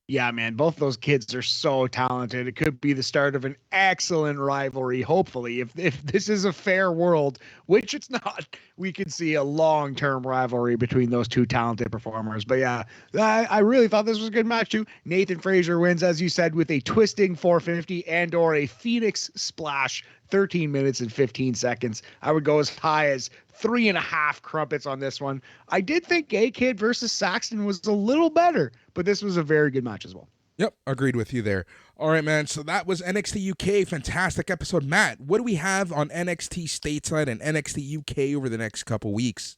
Yeah, man, both those kids are so talented. It could be the start of an excellent rivalry. Hopefully, if this is a fair world, which it's not, we could see a long-term rivalry between those two talented performers. But yeah, I really thought this was a good match too. Nathan Frazier wins, as you said, with a twisting 450 and or a Phoenix splash, 13 minutes and 15 seconds. I would go as high as 3.5 crumpets on this one. I did think A-Kid versus Saxton was a little better, but this was a very good match as well. Yep, agreed with you there. All right, man, so that was NXT UK. Fantastic episode. Matt, what do we have on NXT Stateside and NXT UK over the next couple weeks?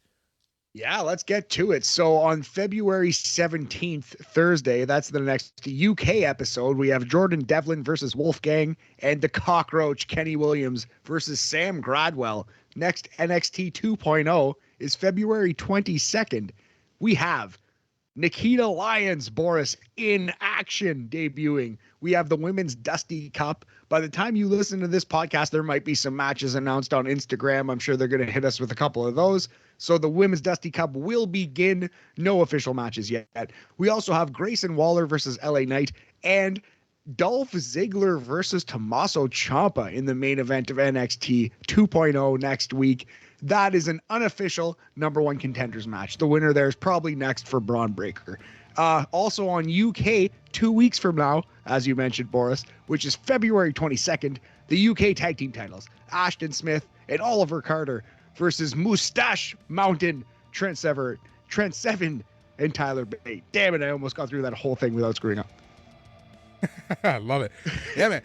Yeah, let's get to it. So on February 17th, Thursday, that's the next UK episode, we have Jordan Devlin versus Wolfgang and the Cockroach Kenny Williams versus Sam Gradwell. Next NXT 2.0 is February 22nd. We have Nikita Lyons, Boris, in action debuting. We have the Women's Dusty Cup. By the time you listen to this podcast, there might be some matches announced on Instagram. I'm sure they're going to hit us with a couple of those. So the Women's Dusty Cup will begin. No official matches yet. We also have Grayson Waller versus LA Knight and Dolph Ziggler versus Tommaso Ciampa in the main event of NXT 2.0 next week. That is an unofficial number one contenders match. The winner there is probably next for Bron Breakker. Also on UK 2 weeks from now, as you mentioned, Boris, which is February 22nd, the UK tag team titles, Ashton Smith and Oliver Carter versus Mustache Mountain, Trent Seven, and Tyler Bate. Damn it, I almost got through that whole thing without screwing up. I love it. Yeah, man.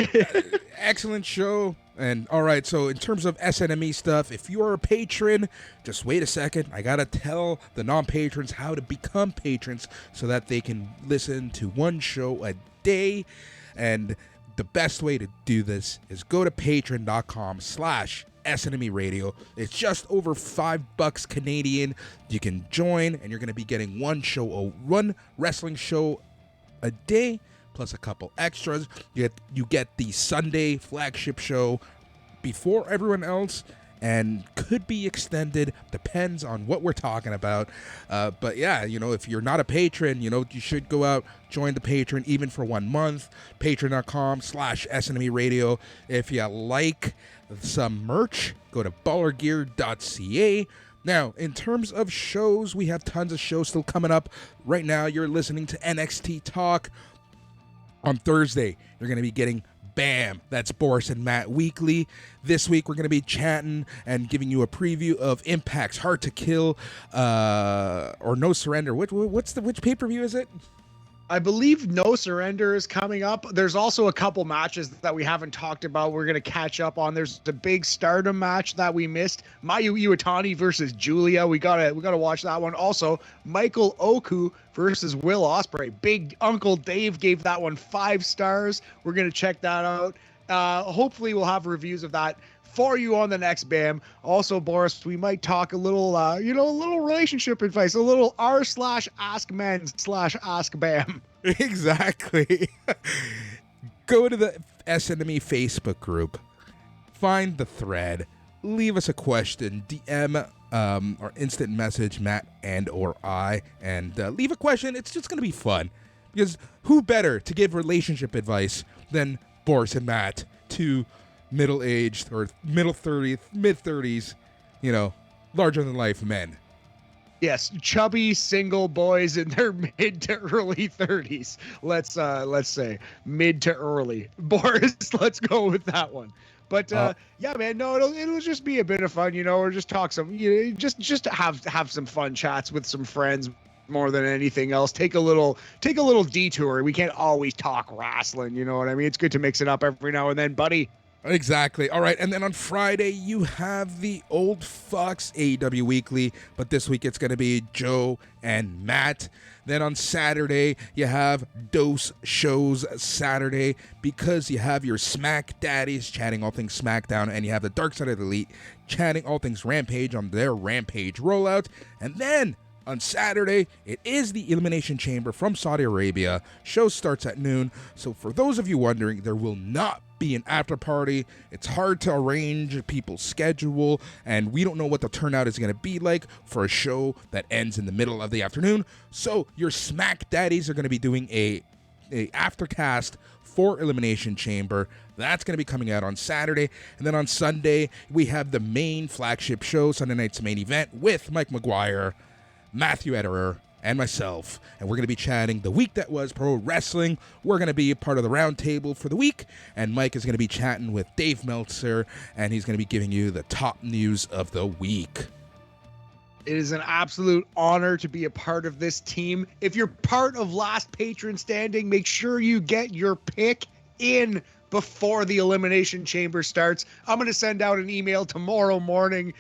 Excellent show. And all right, so in terms of SNME stuff, if you are a patron, just wait a second. I got to tell the non-patrons how to become patrons so that they can listen to one show a day. And the best way to do this is go to patreon.com/SNME Radio. It's just over $5 Canadian. You can join, and you're going to be getting one wrestling show a day plus a couple extras. You get the Sunday flagship show before everyone else, and could be extended, depends on what we're talking about. But yeah, if you're not a patron, you should go out, join the Patreon, even for 1 month. Patreon.com/SNME Radio. If you like some merch, go to ballergear.ca. Now, in terms of shows, we have tons of shows still coming up. Right now, you're listening to NXT Talk. On Thursday, you're going to be getting BAM! That's Boris and Matt Weekly. This week, we're going to be chatting and giving you a preview of Impact's Hard to Kill or No Surrender. Which pay-per-view is it? I believe No Surrender is coming up. There's also a couple matches that we haven't talked about. We're going to catch up on. There's the big Stardom match that we missed. Mayu Iwatani versus Julia. We gotta watch that one. Also, Michael Oku versus Will Ospreay. Big Uncle Dave gave that one 5 stars. We're going to check that out. Hopefully we'll have reviews of that for you on the next BAM. Also, Boris, we might talk a little, a little relationship advice, a little r/askmen/ask BAM. Exactly. Go to the SNME Facebook group, find the thread, leave us a question, DM or instant message Matt or I, and leave a question. It's just going to be fun, because who better to give relationship advice than Boris and Matt, to middle-aged or mid-30s, larger than life men. Yes, chubby single boys in their mid to early 30s. Let's say mid to early. Boris, let's go with that one. But yeah, man, no, it'll just be a bit of fun, or just talk some, just have some fun chats with some friends. More than anything else, take a little detour. We can't always talk wrestling, you know what I mean? It's good to mix it up every now and then, buddy. Exactly. All right, and then on Friday you have the Old Fox AEW Weekly, but this week it's going to be Joe and Matt. Then on Saturday you have Dose Shows Saturday, because you have your Smack Daddies chatting all things SmackDown, and you have the Dark Side of the Elite chatting all things Rampage on their Rampage rollout. And then on Saturday, it is the Elimination Chamber from Saudi Arabia. Show starts at noon. So for those of you wondering, there will not be an after party. It's hard to arrange people's schedule, and we don't know what the turnout is going to be like for a show that ends in the middle of the afternoon. So your Smack Daddies are going to be doing a aftercast for Elimination Chamber. That's going to be coming out on Saturday. And then on Sunday, we have the main flagship show, Sunday night's main event, with Mike McGuire, Matthew Ederer, and myself, and we're going to be chatting the week that was pro wrestling. We're going to be a part of the round table for the week, and Mike is going to be chatting with Dave Meltzer, and he's going to be giving you the top news of the week. It is an absolute honor to be a part of this team. If you're part of Last Patron Standing, make sure you get your pick in before the Elimination Chamber starts. I'm going to send out an email tomorrow morning.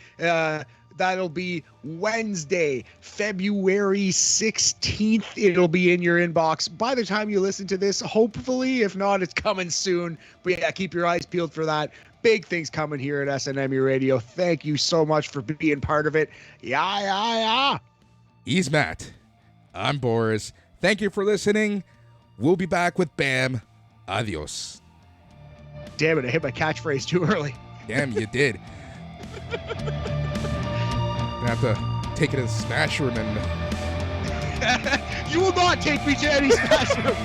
That'll be Wednesday, February 16th. It'll be in your inbox by the time you listen to this, hopefully. If not, it's coming soon. But yeah, keep your eyes peeled for that. Big things coming here at SNME Radio. Thank you so much for being part of it. Yeah. He's Matt. I'm Boris. Thank you for listening. We'll be back with BAM. Adios. Damn it, I hit my catchphrase too early. Damn, you did. I have to take it to the Smash Room and... You will not take me to any Smash Room.